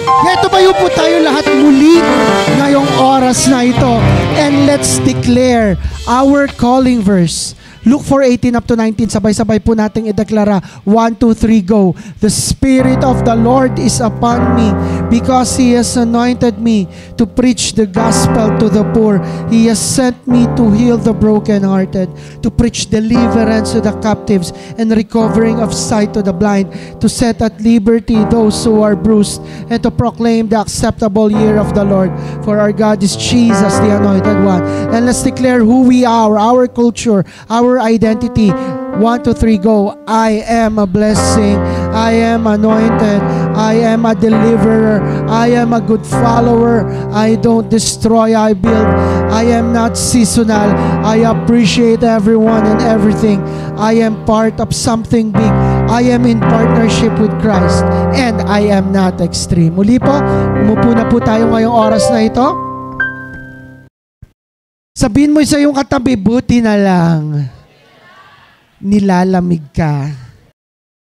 Kaya tumayo po tayo lahat muli ngayong oras na ito. And let's declare our calling verse. Luke 4:18 up to 19, sabay-sabay po nating ideklara. 1, 2, 3, go. The Spirit of the Lord is upon me because He has anointed me to preach the gospel to the poor. He has sent me to heal the brokenhearted, to preach deliverance to the captives and recovering of sight to the blind, to set at liberty those who are bruised, and to proclaim the acceptable year of the Lord. For our God is Jesus, the Anointed One. And let's declare who we are, our culture, our identity. 1, 2, 3, go. I am a blessing. I am anointed. I am a deliverer. I am a good follower. I don't destroy, I build. I am not seasonal. I appreciate everyone and everything. I am part of something big. I am in partnership with Christ. And I am not extreme. Muli po, umupo na po tayo ngayong oras na ito. Sabihin mo sa iyong katabi, buti na lang nilalamig ka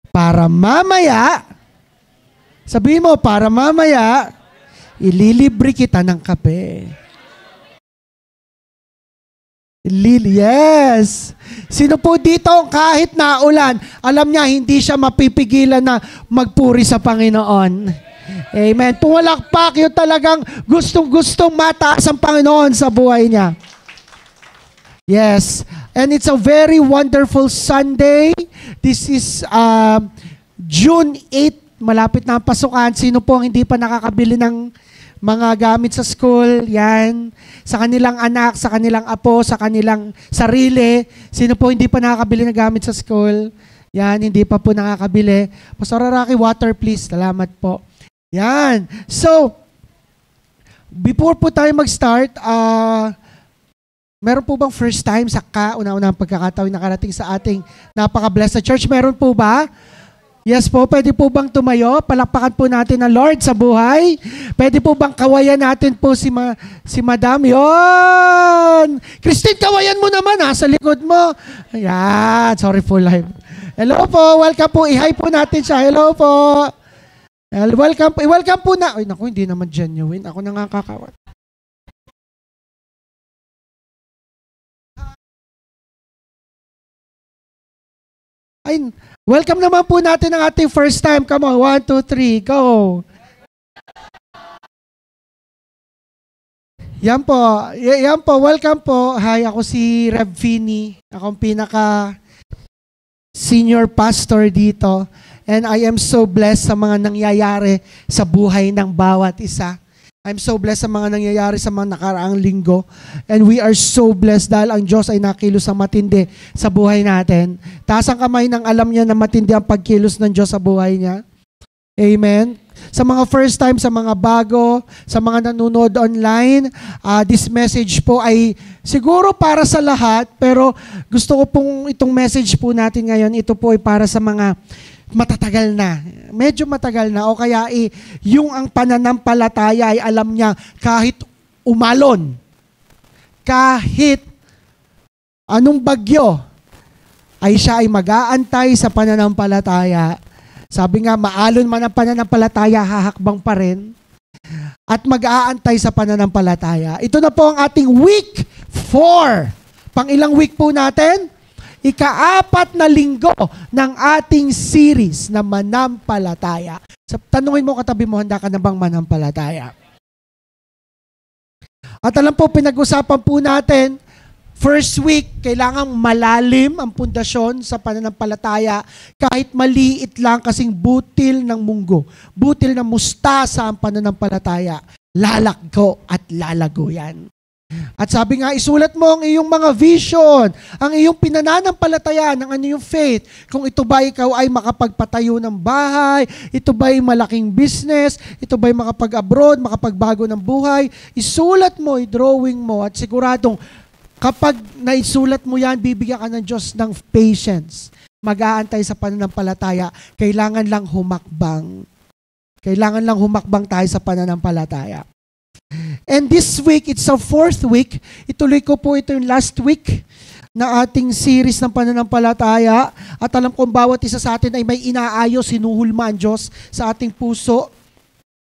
para mamaya, sabihin mo, para mamaya ililibre kita ng kape. Yes. Sino po dito kahit naulan, alam niya hindi siya mapipigilan na magpuri sa Panginoon? Amen. Pumalakpak yung talagang gustong-gustong mataas ang Panginoon sa buhay niya. Yes. And it's a very wonderful Sunday. This is June 8. Malapit na ang pasukan. Sino po ang hindi pa nakakabili ng mga gamit sa school? Yan. Sa kanilang anak, sa kanilang apo, sa kanilang sarili. Sino po hindi pa nakakabili ng gamit sa school? Yan, hindi pa po nakakabili. Pastor Rocky, water please. Salamat po. Yan. So, before po tayo mag-start, meron po bang first time sa kauna-unang pagkakataon nakarating sa ating napaka-blessed church? Meron po ba? Yes po, pwede po bang tumayo? Palakpakan po natin ang Lord sa buhay. Pwede po bang kawayan natin po si Madam? Yon! Christine, kawayan mo naman sa likod mo. Ayan, sorry for live. Hello po, welcome po. I-hi po natin siya. Hello po. Welcome po na. Ay naku, hindi naman genuine. Ako na nga kakawat. Ay, welcome naman po natin ang ating first time. Come on, 1, 2, 3, go! Yan po, welcome po. Hi, ako si Rev Fini. Ako ang pinaka-senior pastor dito. And I am so blessed sa mga nangyayari sa buhay ng bawat isa. I'm so blessed sa mga nangyayari sa mga nakaraang linggo. And we are so blessed dahil ang Diyos ay nakilos ng matindi sa buhay natin. Taas ang kamay ng alam niya na matindi ang pagkilos ng Diyos sa buhay niya. Amen. Sa mga first time, sa mga bago, sa mga nanonood online, this message po ay siguro para sa lahat, pero gusto ko pong itong message po natin ngayon, ito po ay para sa mga matatagal na, medyo matagal na, o kaya yung ang pananampalataya ay alam niya kahit umalon, kahit anong bagyo, ay siya ay mag-aantay sa pananampalataya. Sabi nga, maalon man ang pananampalataya, hahakbang pa rin, at mag-aantay sa pananampalataya. Ito na po ang ating week 4. Pang ilang week po natin? Ika-4 na linggo ng ating series na manampalataya. So, tanungin mo katabi mo, handa ka na bang manampalataya? At alam po, pinag-usapan po natin, first week, kailangang malalim ang pundasyon sa pananampalataya kahit maliit lang kasing butil ng munggo. Butil ng mustasa ang pananampalataya. Lalakgo at lalago yan. At sabi nga, isulat mo ang iyong mga vision, ang iyong pinananampalataya ng ano yung faith. Kung ito ba ikaw ay makapagpatayo ng bahay, ito ba ay malaking business, ito ba ay makapag-abroad, makapagbago ng buhay, isulat mo, i-drawing mo, at siguradong kapag naisulat mo yan, bibigyan ka ng Diyos ng patience. Mag-aantay sa pananampalataya, kailangan lang humakbang. Kailangan lang humakbang tayo sa pananampalataya. And this week, it's our 4th week. Ituloy ko po ito yung last week na ating series ng pananampalataya. At alam kong bawat isa sa atin ay may inaayos, sinuhulma ang Diyos sa ating puso.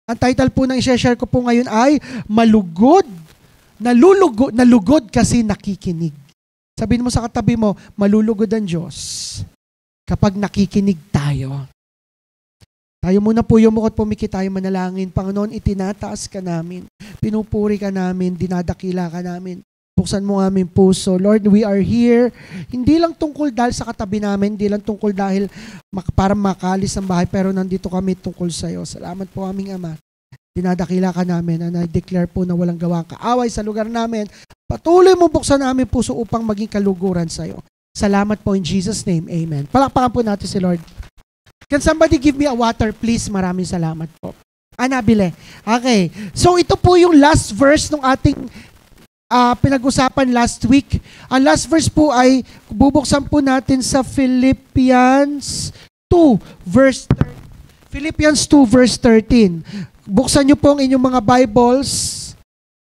Ang title po ng i-share ko po ngayon ay Malugod, nalugod kasi nakikinig. Sabihin mo sa katabi mo, malulugod ang Diyos kapag nakikinig tayo. Tayo muna po yumukot, pumikit tayo manalangin. Panginoon, itinataas ka namin, pinupuri ka namin, dinadakila ka namin. Buksan mo aming puso. Lord, we are here. Hindi lang tungkol dahil sa katabi namin, hindi lang tungkol dahil para makalis ang bahay, pero nandito kami tungkol sa iyo. Salamat po aming Ama. Dinadakila ka namin, and I declare po na walang gawang kaaway sa lugar namin. Patuloy mo buksan namin puso upang maging kaluguran sa iyo. Salamat po in Jesus' name. Amen. Palakpakan po natin si Lord. Can somebody give me a water, please? Maraming salamat po. Nabili. Okay. So ito po yung last verse ng ating pinag-usapan last week. Ang last verse po ay bubuksan po natin sa Philippians 2 verse 13. Buksan niyo po ang inyong mga Bibles.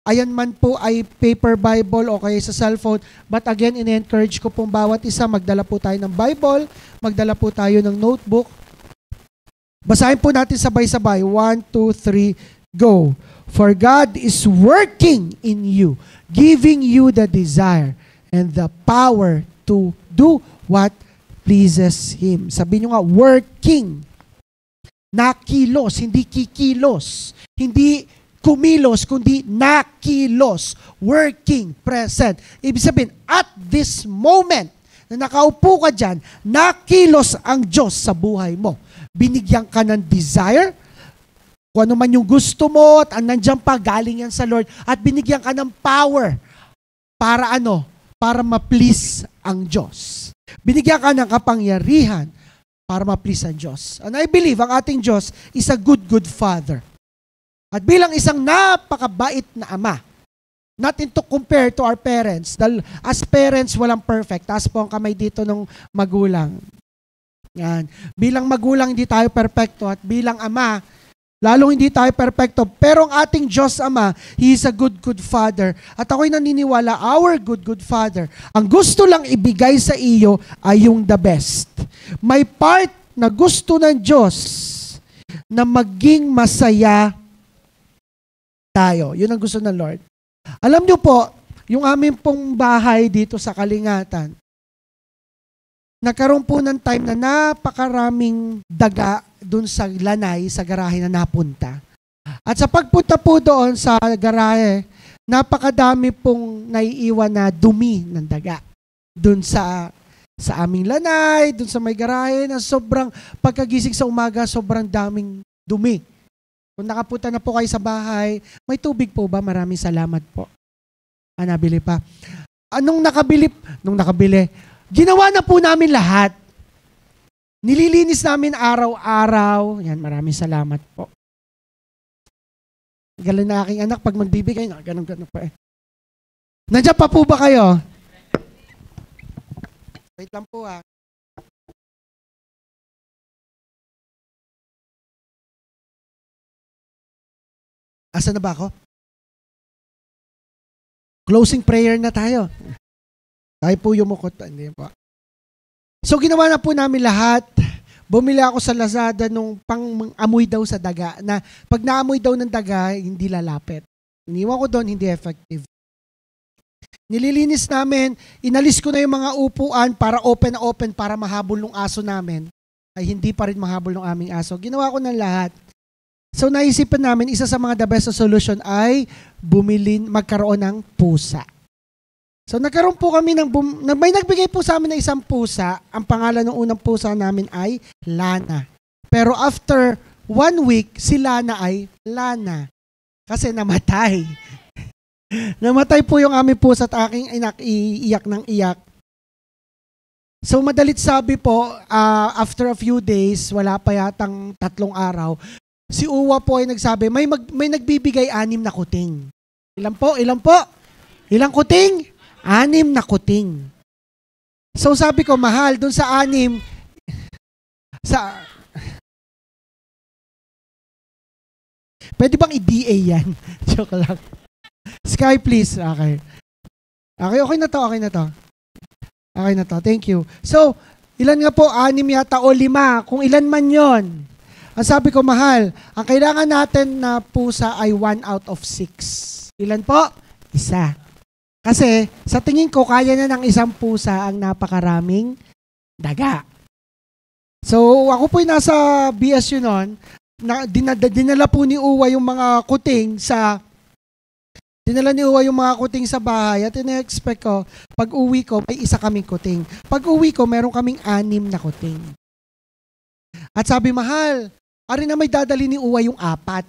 Ayan man po ay paper Bible o kaya sa cellphone. But again, in-encourage ko pong bawat isa, magdala po tayo ng Bible, magdala po tayo ng notebook. Basahin po natin sabay-sabay. 1, 2, 3, go. For God is working in you, giving you the desire and the power to do what pleases Him. Sabi nyo nga, working. Nakilos, hindi kikilos. Hindi kumilos, kundi nakilos. Working, present. Ibig sabihin, at this moment, na nakaupo ka dyan, nakilos ang Diyos sa buhay mo. Binigyan ka ng desire, kung ano man yung gusto mo, at nandiyan pa, galing yan sa Lord, at binigyan ka ng power para ano? Para ma-please ang Diyos. Binigyan ka ng kapangyarihan para ma-please ang Diyos. And I believe ang ating Diyos is a good Father. At bilang isang napakabait na Ama, not to compare to our parents, dahil as parents, walang perfect. Taas po ang kamay dito ng magulang. Yan. Bilang magulang, hindi tayo perfecto, at bilang Ama, lalong hindi tayo perfecto, pero ang ating Diyos Ama, He is a good Father. At ako'y naniniwala, our good Father, ang gusto lang ibigay sa iyo ay yung the best. May part na gusto ng Diyos na maging masaya tayo. Yun ang gusto ng Lord. Alam niyo po, yung aming pong bahay dito sa Kalingatan, nagkaroon po ng time na napakaraming daga dun sa lanay, sa garahe na napunta. At sa pagpunta po doon sa garahe, napakadami pong naiiwan na dumi ng daga. Dun sa aming lanay, dun sa may garahe, na sobrang, pagkagising sa umaga, sobrang daming dumi. Kung nakapunta na po kayo sa bahay, may tubig po ba? Maraming salamat po. Nabili pa. Nung nakabili, ginawa na po namin lahat. Nililinis namin araw-araw. Yan, maraming salamat po. Galing na aking anak pag magbibigay, ganun pa eh. Nandiyan pa po ba kayo? Wait lang po ha. Asa na ba ako? Closing prayer na tayo. Tayo po yumukot. Hindi po. So ginawa na po namin lahat. Bumili ako sa Lazada nung pang-amoy daw sa daga, na pag naamoy daw ng daga, hindi lalapit. Iniwan ko doon, hindi effective. Nililinis namin, inalis ko na yung mga upuan para open na open para mahabol ng aso namin. Ay hindi pa rin mahabol ng aming aso. Ginawa ko ng lahat. So naisipan namin, isa sa mga the best solution ay magkaroon ng pusa. So nagkaroon po kami may nagbigay po sa amin ng isang pusa. Ang pangalan ng unang pusa namin ay Lana. Pero after 1 week, si Lana ay Lana. Kasi namatay. Namatay po yung aming pusa at aking inak iiyak ng iyak. So madalit sabi po, after a few days, wala pa yatang 3 araw, si Uwa po ay nagsabi, may nagbibigay 6 na kuting. Ilan po? Ilang kuting? 6 na kuting. So sabi ko, mahal, dun sa 6, pwede bang i-DA yan? Joke lang. Sky, please. Okay. Okay na to. Okay na to. Thank you. So, ilan nga po? 6 yata o 5. Kung ilan man yon. Ang sabi ko, mahal, ang kailangan natin na pusa ay 1 out of 6. Ilan po? Isa. Kasi sa tingin ko, kaya na ng isang pusa ang napakaraming daga. So ako po'y nasa BSU noon, dinala po ni Uwa yung mga kuting sa bahay at ina-expect ko, pag uwi ko, may isa kaming kuting. Pag uwi ko, meron kaming 6 na kuting. At sabi, mahal, ari na may dadali ni Uwa yung 4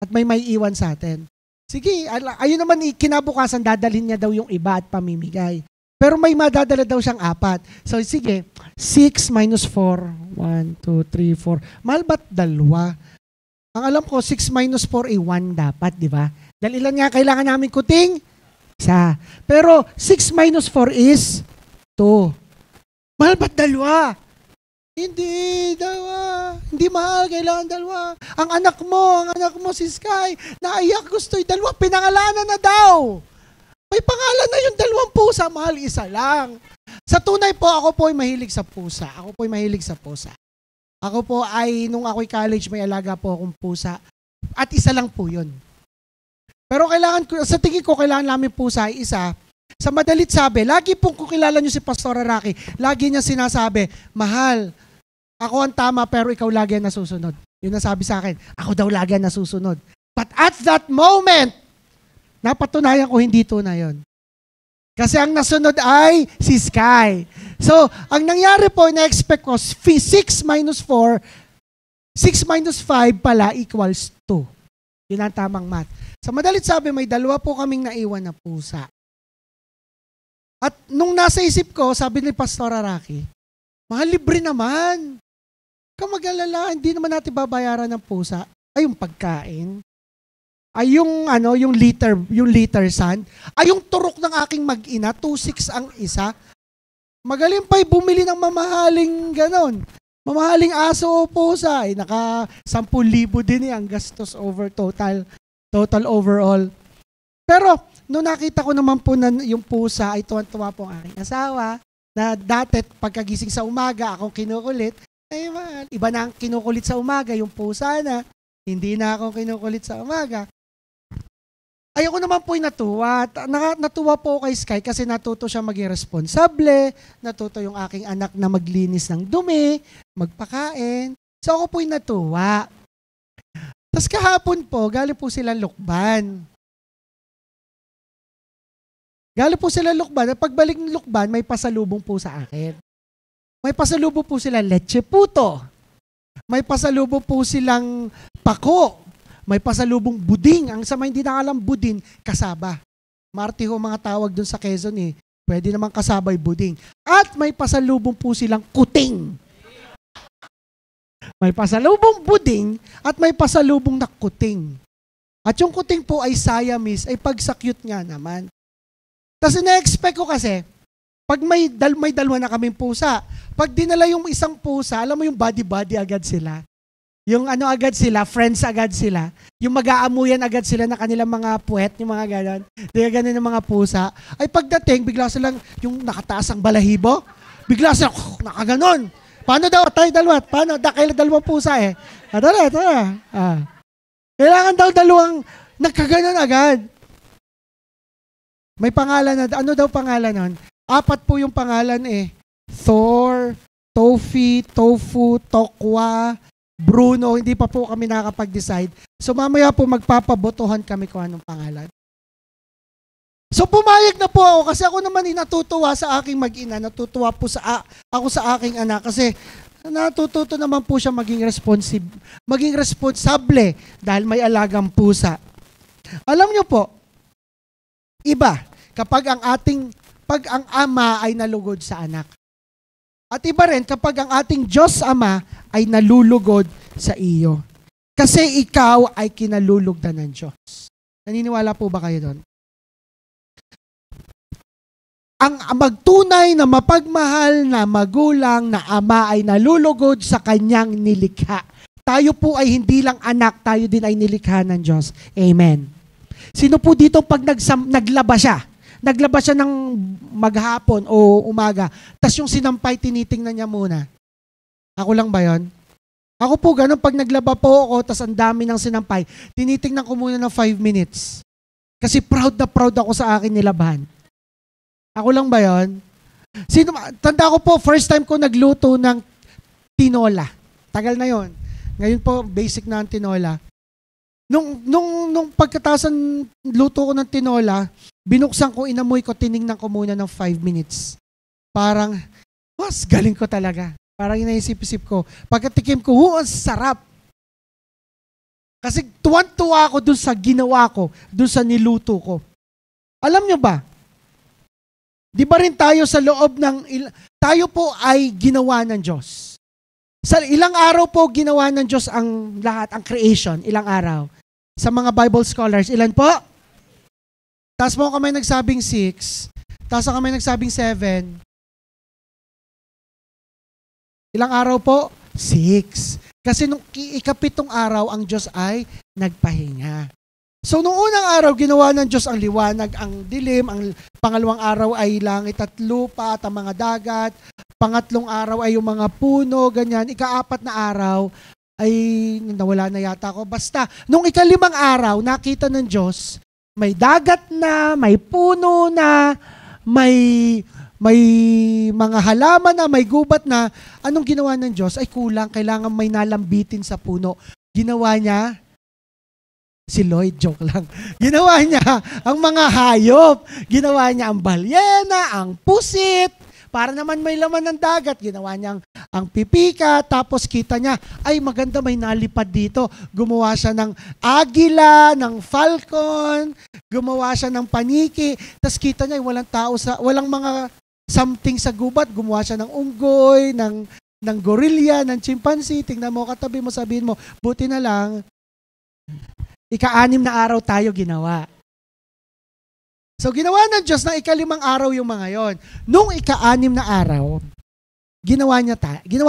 at may iwan sa atin. Sige, ayun naman, kinabukasan dadalhin niya daw yung iba at pamimigay. Pero may madadala daw siyang 4. So sige, 6 minus 4, 1, 2, 3, 4. Mahal ba't 2? Ang alam ko, 6 minus 4 ay 1 dapat, di ba? Dahil ilan nga kailangan namin kuting? Isa. Pero 6 minus 4 is 2. Mahal ba't 2? Hindi, 2. Hindi mahal, kailangan 2. Ang anak mo si Sky, naiyak gusto yung 2. Pinangalanan na daw. May pangalan na yung 2 pusa, mahal, isa lang. Sa tunay po, ako po ay mahilig sa pusa. Ako po ay, nung ako'y college, may alaga po akong pusa. At isa lang po yun. Pero sa tingin ko, kailangan namin pusa ay isa. Sa madalit sabi, lagi pong kung kilala nyo si Pastor Rocky, lagi niya sinasabi, mahal, ako ang tama pero ikaw lagi ang nasusunod. Yun ang sabi sa akin, ako daw lagi ang nasusunod. But at that moment, napatunayan ko hindi tunay yun. Kasi ang nasunod ay si Sky. So, ang nangyari po, na-expect ko, 6 minus 4, 6 minus 5 pala equals 2. Yun ang tamang math. Sa madalit sabi, may 2 po kaming naiwan na pusa. At nung nasa isip ko, sabi ni Pastor Rocky, mahal, libre naman. Mag-alala, hindi naman natin babayaran ng pusa. Ay, yung pagkain. Ay yung liter sand, ay yung turok ng aking mag-ina, 2.6 ang isa. Magaling pa'y bumili ng mamahaling ganon. Mamahaling aso o pusa, ay naka 10,000 din ang gastos over total overall. Pero, nung nakita ko naman po na yung pusa, ay tuwan-tuwa po ang aking asawa, na dati pagkagising sa umaga, akong kinukulit, ay man, iba na ang kinukulit sa umaga, yung pusa na, hindi na ako kinukulit sa umaga. Ay ako naman po'y natuwa. Natuwa po kay Sky kasi natuto siya maging responsable, natuto yung aking anak na maglinis ng dumi, magpakain. So ako po'y natuwa. Tapos kahapon po, galing po silang Lukban. At pagbalik ng Lukban, may pasalubong po sa akin. May pasalubong po silang leche puto. May pasalubong po silang pako. May pasalubong buding. Ang sama hindi nakalang buding, kasaba. Marti ho mga tawag dun sa Quezon eh. Pwede naman kasabay buding. At may pasalubong po silang kuting. May pasalubong buding at may pasalubong na kuting. At yung kuting po ay Siamese, ay pagsakyut nga naman. Tapos na-expect ko kasi, pag may 2 na kaming pusa, pag dinala yung isang pusa, alam mo yung body-body agad sila. Yung agad sila, friends agad sila. Yung mag-aamuyan agad sila na kanilang mga puwet, yung mga ganon. Di ganon ng mga pusa. Ay pagdating, bigla silang, yung nakataas ang balahibo, bigla silang, nakaganon. Paano daw? Tayo 2. Paano? Kailan 2 pusa eh. Tara. Kailangan daw 2, nagkaganon agad. May pangalan na, ano daw pangalan nun? 4 po yung pangalan eh. Thor, Tofi, Tofu, Tokwa, Bruno, hindi pa po kami nakakapag-decide. So mamaya po magpapabotohan kami kung anong pangalan. So pumayag na po ako kasi ako naman natutuwa sa aking mag-ina, natutuwa po ako sa aking anak kasi natututo naman po siya maging responsable dahil may alagang pusa. Alam niyo po, iba kapag pag ang ama ay nalugod sa anak. At iba rin kapag ang ating Diyos Ama ay nalulugod sa iyo. Kasi ikaw ay kinalulugdan ng Diyos. Naniniwala po ba kayo doon? Ang magtunay na mapagmahal na magulang na ama ay nalulugod sa kanyang nilikha. Tayo po ay hindi lang anak, tayo din ay nilikha ng Diyos. Amen. Sino po dito pag naglaba siya? Naglaba siya ng maghapon o umaga, tas yung sinampay tinitingnan niya muna. Ako lang ba yon? Ako po, ganun, pag naglaba po ako, tas ang dami ng sinampay, tinitingnan ko muna ng 5 minutes. Kasi proud na proud ako sa akin nilabahan. Ako lang ba yon? Tanda ko po, first time ko nagluto ng tinola. Tagal na yon. Ngayon po, basic na ang tinola. Nung pagkatapos ng luto ko ng tinola, binuksan ko, inamoy ko, tiningnan ko muna ng 5 minutes. Parang, mas galing ko talaga. Parang inaisip-isip ko. Pagkatikim ko, ang sarap. Kasi tuwan-tuwa ako dun sa ginawa ko, dun sa niluto ko. Alam nyo ba? Di ba rin tayo sa loob ng, tayo po ay ginawa ng Diyos. Sa ilang araw po ginawa ng Diyos ang lahat, ang creation, ilang araw. Sa mga Bible scholars, ilan po? Taas mo kami nagsabing 6, taas kami nagsabing 7. Ilang araw po? 6. Kasi nung ikapitong araw, ang Diyos ay nagpahinga. So, nung unang araw, ginawa ng Diyos ang liwanag, ang dilim. Ang pangalawang araw ay langit at lupa at ang mga dagat. Pangatlong araw ay yung mga puno, ganyan. Ika-4 na araw ay nawala na yata ako. Basta, nung ika-5 araw, nakita ng Diyos, may dagat na, may puno na, may mga halaman na, may gubat na. Anong ginawa ng Diyos? Ay kulang, kailangan may nalambitin sa puno. Ginawa niya, si Lloyd, joke lang. Ginawa niya ang mga hayop. Ginawa niya ang balyena, ang pusit. Para naman may laman ng dagat. Ginawa niya ang pipika. Tapos kita niya, ay maganda, may nalipad dito. Gumawa siya ng agila, ng falcon. Gumawa siya ng paniki. Tapos kita niya, walang tao walang mga something sa gubat. Gumawa siya ng unggoy, ng gorilla, ng chimpanzee. Tingnan mo, katabi mo, sabihin mo, buti na lang, ika-6 na araw tayo ginawa. So, ginawa ng Diyos na ika-5 araw yung mga yon. Nung ika-6 na araw, ginawa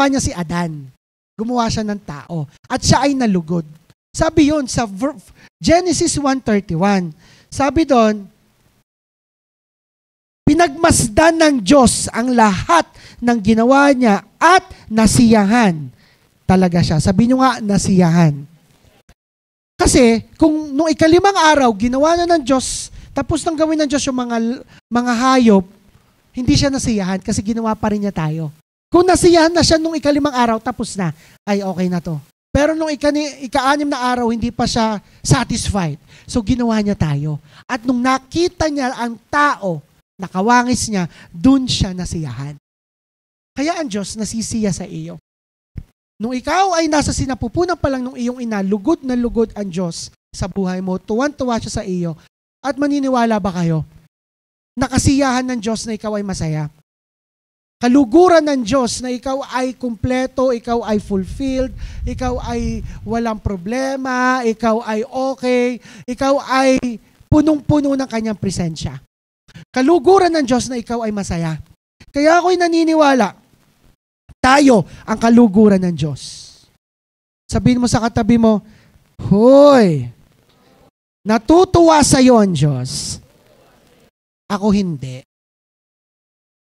niya si Adan. Gumawa siya ng tao. At siya ay nalugod. Sabi yon sa Genesis 1:31. Sabi doon, pinagmasdan ng Diyos ang lahat ng ginawa niya at nasiyahan talaga siya. Sabi niyo nga, nasiyahan. Kasi, kung nung ika-5 araw, ginawa na ng Diyos, tapos nang gawin ng Diyos yung mga hayop, hindi siya nasiyahan kasi ginawa pa rin niya tayo. Kung nasiyahan na siya nung ika-5 araw, tapos na, ay okay na to. Pero nung ika-6 na araw, hindi pa siya satisfied. So, ginawa niya tayo. At nung nakita niya ang tao, nakawangis niya, dun siya nasiyahan. Kaya ang Diyos nasisiya sa iyo. Nung ikaw ay nasa sinapupunan pa lang nung iyong ina, lugod na lugod ang Diyos sa buhay mo, tuwan-tuwa siya sa iyo, at maniniwala ba kayo? Nakasiyahan ng Diyos na ikaw ay masaya. Kaluguran ng Diyos na ikaw ay kumpleto, ikaw ay fulfilled, ikaw ay walang problema, ikaw ay okay, ikaw ay punong-puno ng kanyang presensya. Kaluguran ng Diyos na ikaw ay masaya. Kaya ako'y naniniwala, tayo ang kaluguran ng Diyos. Sabihin mo sa katabi mo, hoy, natutuwa sa iyo ang Diyos. Ako hindi.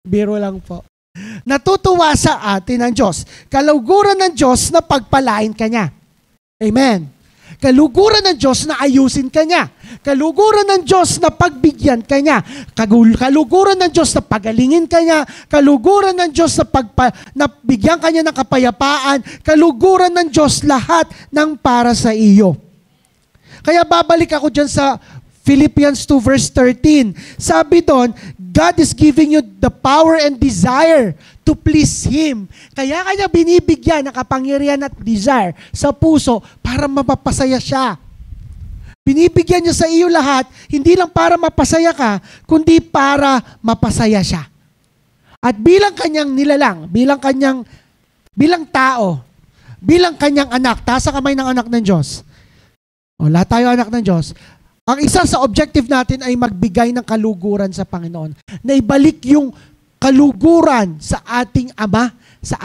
Biro lang po. Natutuwa sa atin ang Diyos. Kaluguran ng Diyos na pagpalain ka niya. Amen. Kaluguran ng Diyos na ayusin ka niya. Kaluguran ng Diyos na pagbigyan ka niya. Kaluguran ng Diyos na pagalingin ka niya. Kaluguran ng Diyos na bigyan ka niya ng kapayapaan. Kaluguran ng Diyos lahat ng para sa iyo. Kaya babalik ako dyan sa Philippians 2 verse 13. Sabi doon, God is giving you the power and desire to please Him. Kaya kanya binibigyan ng kapangyarihan at desire sa puso para mapapasaya siya. Binibigyan niya sa iyo lahat, hindi lang para mapasaya ka, kundi para mapasaya siya. At bilang kanyang nilalang, bilang tao, bilang kanyang anak, taas sa kamay ng anak ng Diyos. O, lahat tayo anak ng Diyos. Ang isa sa objective natin ay magbigay ng kaluguran sa Panginoon. Na ibalik yung kaluguran sa ating Ama, sa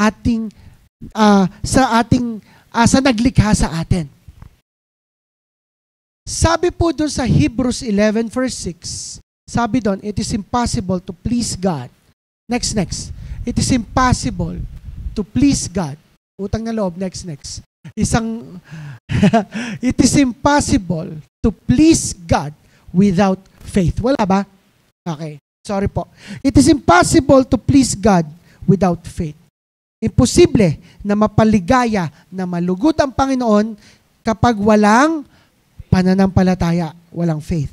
naglikha sa atin. Sabi po doon sa Hebrews 11 verse 6, sabi doon, it is impossible to please God. Next. It is impossible to please God Utang na loob, next. It is impossible to please God without faith. Wala ba? Okay. Sorry po. It is impossible to please God without faith. Imposible na mapaligaya, na malugod ang Panginoon kapag walang pananampalataya, walang faith.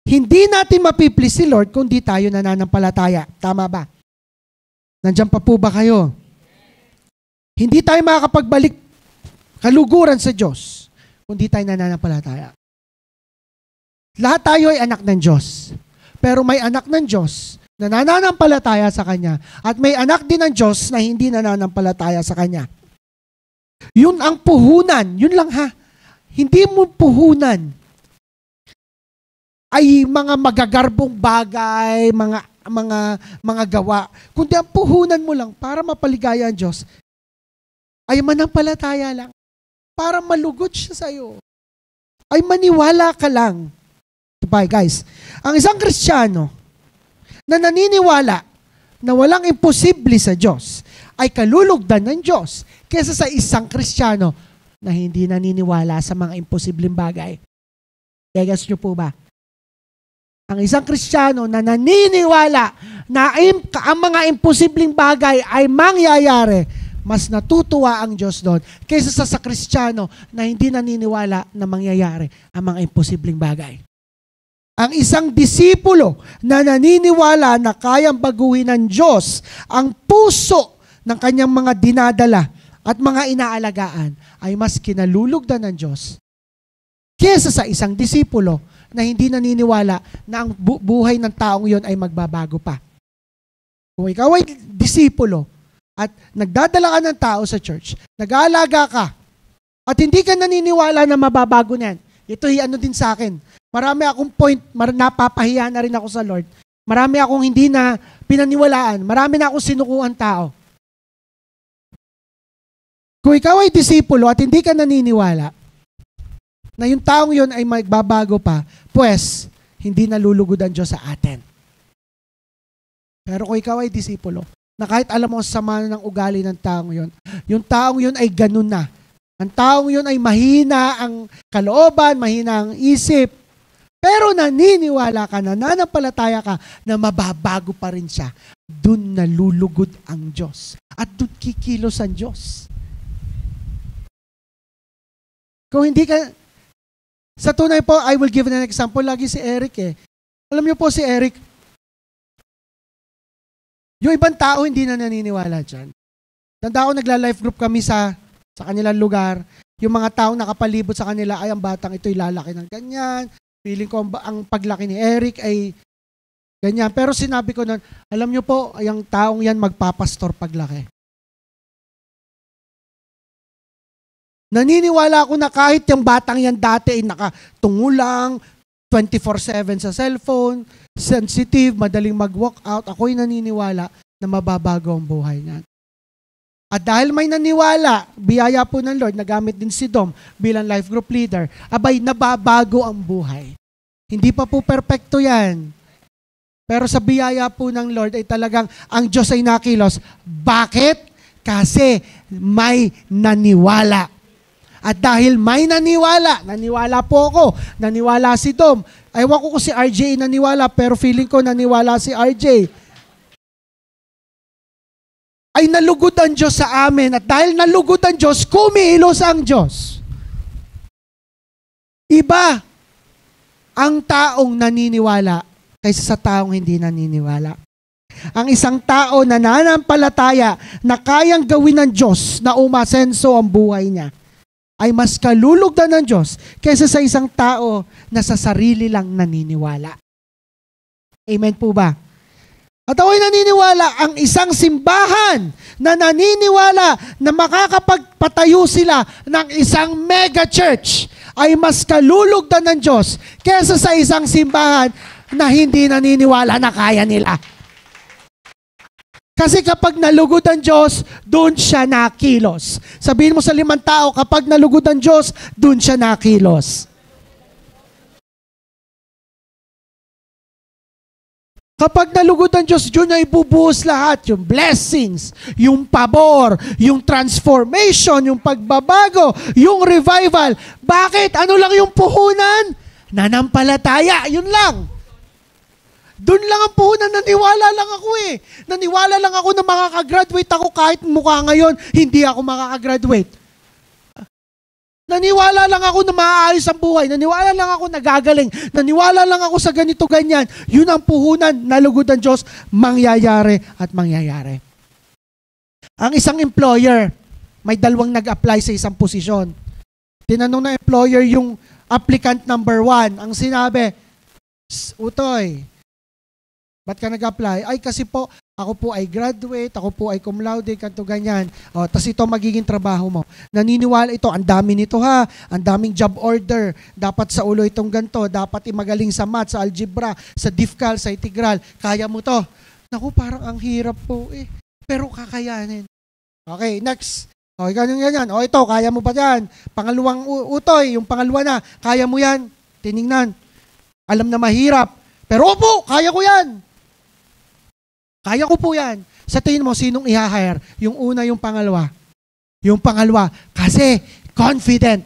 Hindi natin mapiplease si Lord kung di tayo nananampalataya. Tama ba? Nandiyan pa po ba kayo? Hindi tayo makakapagbalik kaluguran sa Diyos kung di tayo nananampalataya. Lahat tayo ay anak ng Diyos. Pero may anak ng Diyos na nananampalataya sa Kanya at may anak din ng Diyos na hindi nananampalataya sa Kanya. Yun ang puhunan. Yun lang ha. Hindi mo puhunan ay mga magagarbong bagay, mga gawa. Kundi ang puhunan mo lang para mapaligaya ang Diyos ay manampalataya lang. Para malugod siya sa iyo. Ay maniwala ka lang. Diba, guys? Ang isang Kristiyano na naniniwala na walang imposible sa Diyos ay kalulugdan ng Diyos kaysa sa isang Kristiyano na hindi naniniwala sa mga imposibleng bagay. Gagas nyo po ba? Ang isang Kristiyano na naniniwala na ang mga imposibleng bagay ay mangyayari, mas natutuwa ang Diyos doon kaysa sa Kristiyano na hindi naniniwala na mangyayari ang mga imposibleng bagay. Ang isang disipulo na naniniwala na kayang baguhin ng Diyos ang puso ng kanyang mga dinadala at mga inaalagaan ay mas kinalulugdan ng Diyos kaysa sa isang disipulo na hindi naniniwala na ang buhay ng taong yon ay magbabago pa. Kung ikaw ay disipulo at nagdadala ka ng tao sa church, nag-aalaga ka, at hindi ka naniniwala na mababago niyan, ito ano din sa akin. Marami akong point, napapahiya na rin ako sa Lord. Marami akong hindi na pinaniwalaan. Marami na akong sinukuhan tao. Kung ikaw ay disipulo at hindi ka naniniwala na yung taong yun ay magbabago pa, pues, hindi nalulugod ang Diyos sa atin. Pero kung ikaw ay disipulo, na kahit alam mo sama ng ugali ng taong yun, yung taong yun ay ganun na. Ang taong yun ay mahina ang kalooban, mahina ang isip, pero naniniwala ka, nananampalataya ka na mababago pa rin siya. Doon nalulugod ang Diyos. At doon kikilos ang Diyos. Kung hindi ka, sa tunay po, I will give an example. Lagi si Eric eh. Alam niyo po si Eric, yung ibang tao hindi na naniniwala dyan. Tanda ko nagla-life group kami sa kanilang lugar. Yung mga taong nakapalibot sa kanila, ay ang batang ito'y lalaki ng ganyan. Feeling ko ang paglaki ni Eric ay ganyan. Pero sinabi ko nun, alam niyo po, yung taong yan magpapastor paglaki. Naniniwala ako na kahit yung batang yan dati ay nakatungulang, 24/7 sa cellphone, sensitive, madaling mag-walk out, ako'y naniniwala na mababago ang buhay niyan. At dahil may naniwala, biyaya po ng Lord, nagamit din si Dom bilang life group leader, abay, nababago ang buhay. Hindi pa po perpekto yan. Pero sa biyaya po ng Lord ay talagang ang Diyos ay nakilos. Bakit? Kasi may naniwala. At dahil may naniwala po ako, naniwala si Dom. Ewan ko si RJ naniwala, pero feeling ko naniwala si RJ. Ay nalugod ang Diyos sa amin. At dahil nalugod ang Diyos, kumilos ang Diyos. Iba ang taong naniniwala kaysa sa taong hindi naniniwala. Ang isang tao na nananampalataya na kayang gawin ng Diyos na umasenso ang buhay niya ay mas kalulugdan ng Diyos kaysa sa isang tao na sa sarili lang naniniwala. Amen po ba? At ako'y naniniwala, ang isang simbahan na naniniwala na makakapagpatayo sila ng isang mega church ay mas kalulugdan ng Diyos kaysa sa isang simbahan na hindi naniniwala na kaya nila. Kasi kapag nalugod ang Diyos, doon siya nakilos. Sabihin mo sa 5 tao, kapag nalugod ang Diyos, doon siya nakilos. Kapag nalugod ang Diyos, yun ay bubuhos lahat. Yung blessings, yung pabor, yung transformation, yung pagbabago, yung revival. Bakit? Ano lang yung puhunan? Nanampalataya. Yun lang. Doon lang ang puhunan. Naniwala lang ako eh. Naniwala lang ako na makakagraduate ako kahit mukha ngayon, hindi ako makakagraduate. Naniwala lang ako na maaayos ang buhay. Naniwala lang ako na gagaling. Naniwala lang ako sa ganito, ganyan. Yun ang puhunan, nalugod ang Diyos, mangyayari at mangyayari. Ang isang employer, may dalawang nag-apply sa isang posisyon. Tinanong ng employer yung applicant number 1. Ang sinabi, Utoy, ba't ka nag-apply? Ay kasi po, ako po ay graduate, ako po ay cum laude, kanto ganyan. O, tas ito magiging trabaho mo. Naniniwala ito, ang dami nito ha, ang daming job order. Dapat sa ulo itong ganto, dapat magaling sa math, sa algebra, sa diffcal, sa integral. Kaya mo to. Naku, parang ang hirap po eh. Pero kakayanin. Okay, next. O, ganyan. O, ito, kaya mo pa yan. Pangalawang Utoy, yung pangalawa na, kaya mo yan. Tiningnan. Alam na mahirap. Pero opo, kaya ko yan. Kaya ko po yan. Sa tingin mo, sinong i-hire? Yung una, yung pangalawa. Yung pangalawa. Kasi, confident.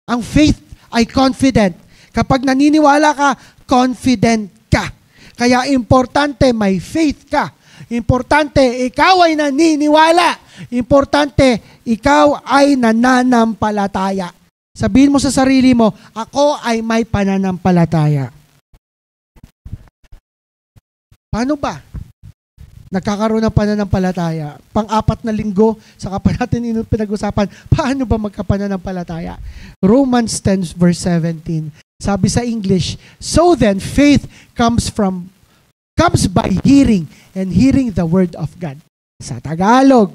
Ang faith ay confident. Kapag naniniwala ka, confident ka. Kaya importante, may faith ka. Importante, ikaw ay naniniwala. Importante, ikaw ay nananampalataya. Sabihin mo sa sarili mo, ako ay may pananampalataya. Paano ba? Nagkakaroon ng pananampalataya. Pang-4 na linggo, saka pa natin pinag-usapan, paano ba magkapananampalataya? Romans 10 verse 17. Sabi sa English, so then faith comes by hearing, and hearing the word of God. Sa Tagalog,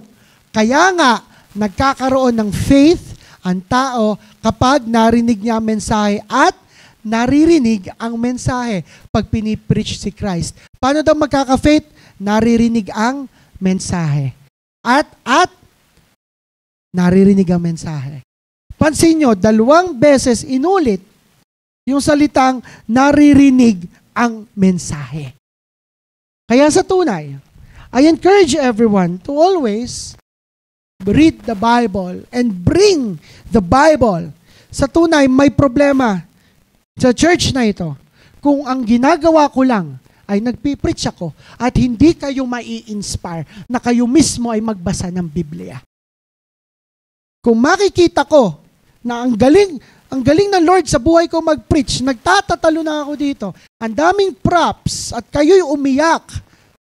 kaya nga nagkakaroon ng faith ang tao kapag narinig niya ang mensahe at naririnig ang mensahe pag pinipreach si Christ. Paano daw magkaka-faith? Naririnig ang mensahe. At naririnig ang mensahe. Pansin nyo, 2 beses inulit yung salitang naririnig ang mensahe. Kaya sa tunay, I encourage everyone to always read the Bible and bring the Bible. Sa tunay, may problema sa church na ito. Kung ang ginagawa ko lang ay nagpipreach ako at hindi kayo mai-inspire na kayo mismo ay magbasa ng Biblia. Kung makikita ko na ang galing ng Lord sa buhay ko mag-preach, nagtatatalo na ako dito, ang daming props at kayo'y umiyak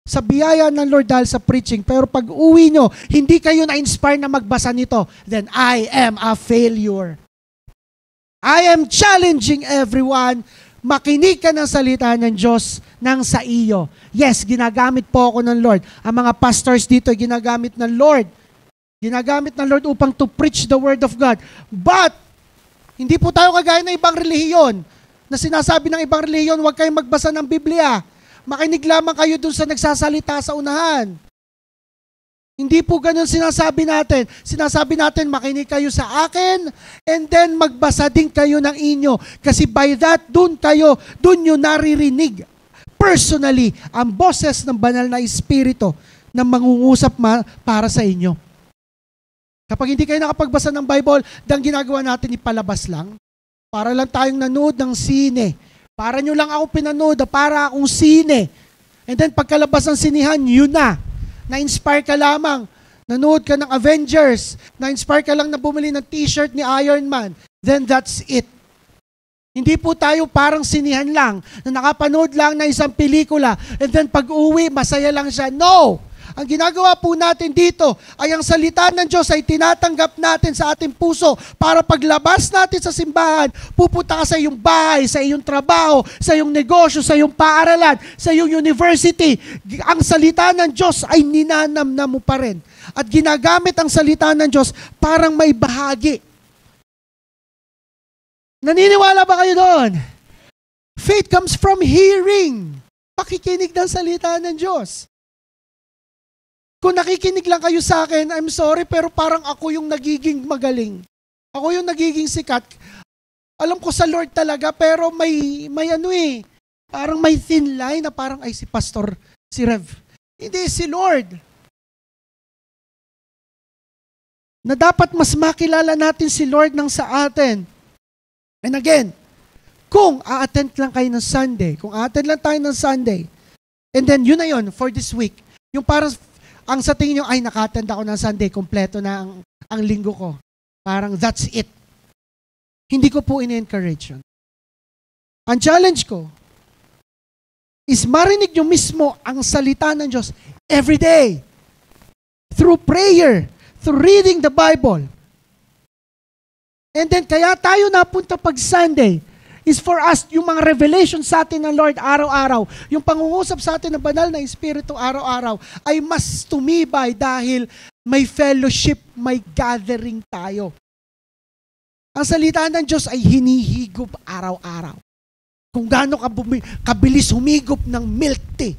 sa biyaya ng Lord dahil sa preaching, pero pag uwi nyo, hindi kayo na-inspire na magbasa nito, then I am a failure. I am challenging everyone, makinig ka ng salita ng Diyos nang sa iyo. Yes, ginagamit po ako ng Lord. Ang mga pastors dito ay ginagamit ng Lord. Ginagamit ng Lord upang to preach the word of God. But, hindi po tayo kagaya ng ibang relihiyon na sinasabi ng ibang relihiyon, huwag kayong magbasa ng Biblia. Makinig lamang kayo dun sa nagsasalita sa unahan. Hindi po ganun sinasabi natin. Sinasabi natin, makinig kayo sa akin, and then magbasa din kayo ng inyo. Kasi by that, dun nyo naririnig personally ang boses ng banal na Espiritu na mangungusap para sa inyo. Kapag hindi kayo nakapagbasa ng Bible, ang ginagawa natin ipalabas lang. Para lang tayong nanood ng sine. Para nyo lang ako pinanood, para akong sine. And then pagkalabas ng sinihan, yun na. Na-inspire ka lamang, nanood ka ng Avengers, na-inspire ka lang na bumili ng t-shirt ni Iron Man, then that's it. Hindi po tayo parang sinihan lang, na nakapanood lang ng isang pelikula, and then pag-uwi, masaya lang siya. No! Ang ginagawa po natin dito ay ang salita ng Diyos ay tinatanggap natin sa ating puso para paglabas natin sa simbahan, pupunta ka sa iyong bahay, sa iyong trabaho, sa iyong negosyo, sa iyong paaralan, sa iyong university. Ang salita ng Diyos ay ninanamnam mo pa rin. At ginagamit ang salita ng Diyos parang may bahagi. Naniniwala ba kayo doon? Faith comes from hearing. Pakikinig ng salita ng Diyos. Kung nakikinig lang kayo sa akin, I'm sorry, pero parang ako yung nagiging magaling. Ako yung nagiging sikat. Alam ko sa Lord talaga, pero may Parang may thin line na parang, ay, si Pastor, si Rev. Hindi, si Lord. Na dapat mas makilala natin si Lord ng sa atin. And again, kung a-attend lang kayo ng Sunday, kung a-attend lang tayo ng Sunday, and then yun na yun for this week, yung parang, ang sa tingin nyo, ay, naka-attend ako ng Sunday, kompleto na ang linggo ko. Parang that's it. Hindi ko po in-encourage yun. Ang challenge ko is marinig nyo mismo ang salita ng Diyos every day. Through prayer, through reading the Bible. And then, kaya tayo napunta pag Sunday is for us, yung mga revelation sa atin ng Lord araw-araw, yung pangungusap sa atin ng banal na Espiritu araw-araw, ay mas tumibay dahil may fellowship, may gathering tayo. Ang salita ng Diyos ay hinihigop araw-araw. Kung gaano kabilis humigop ng milk tea,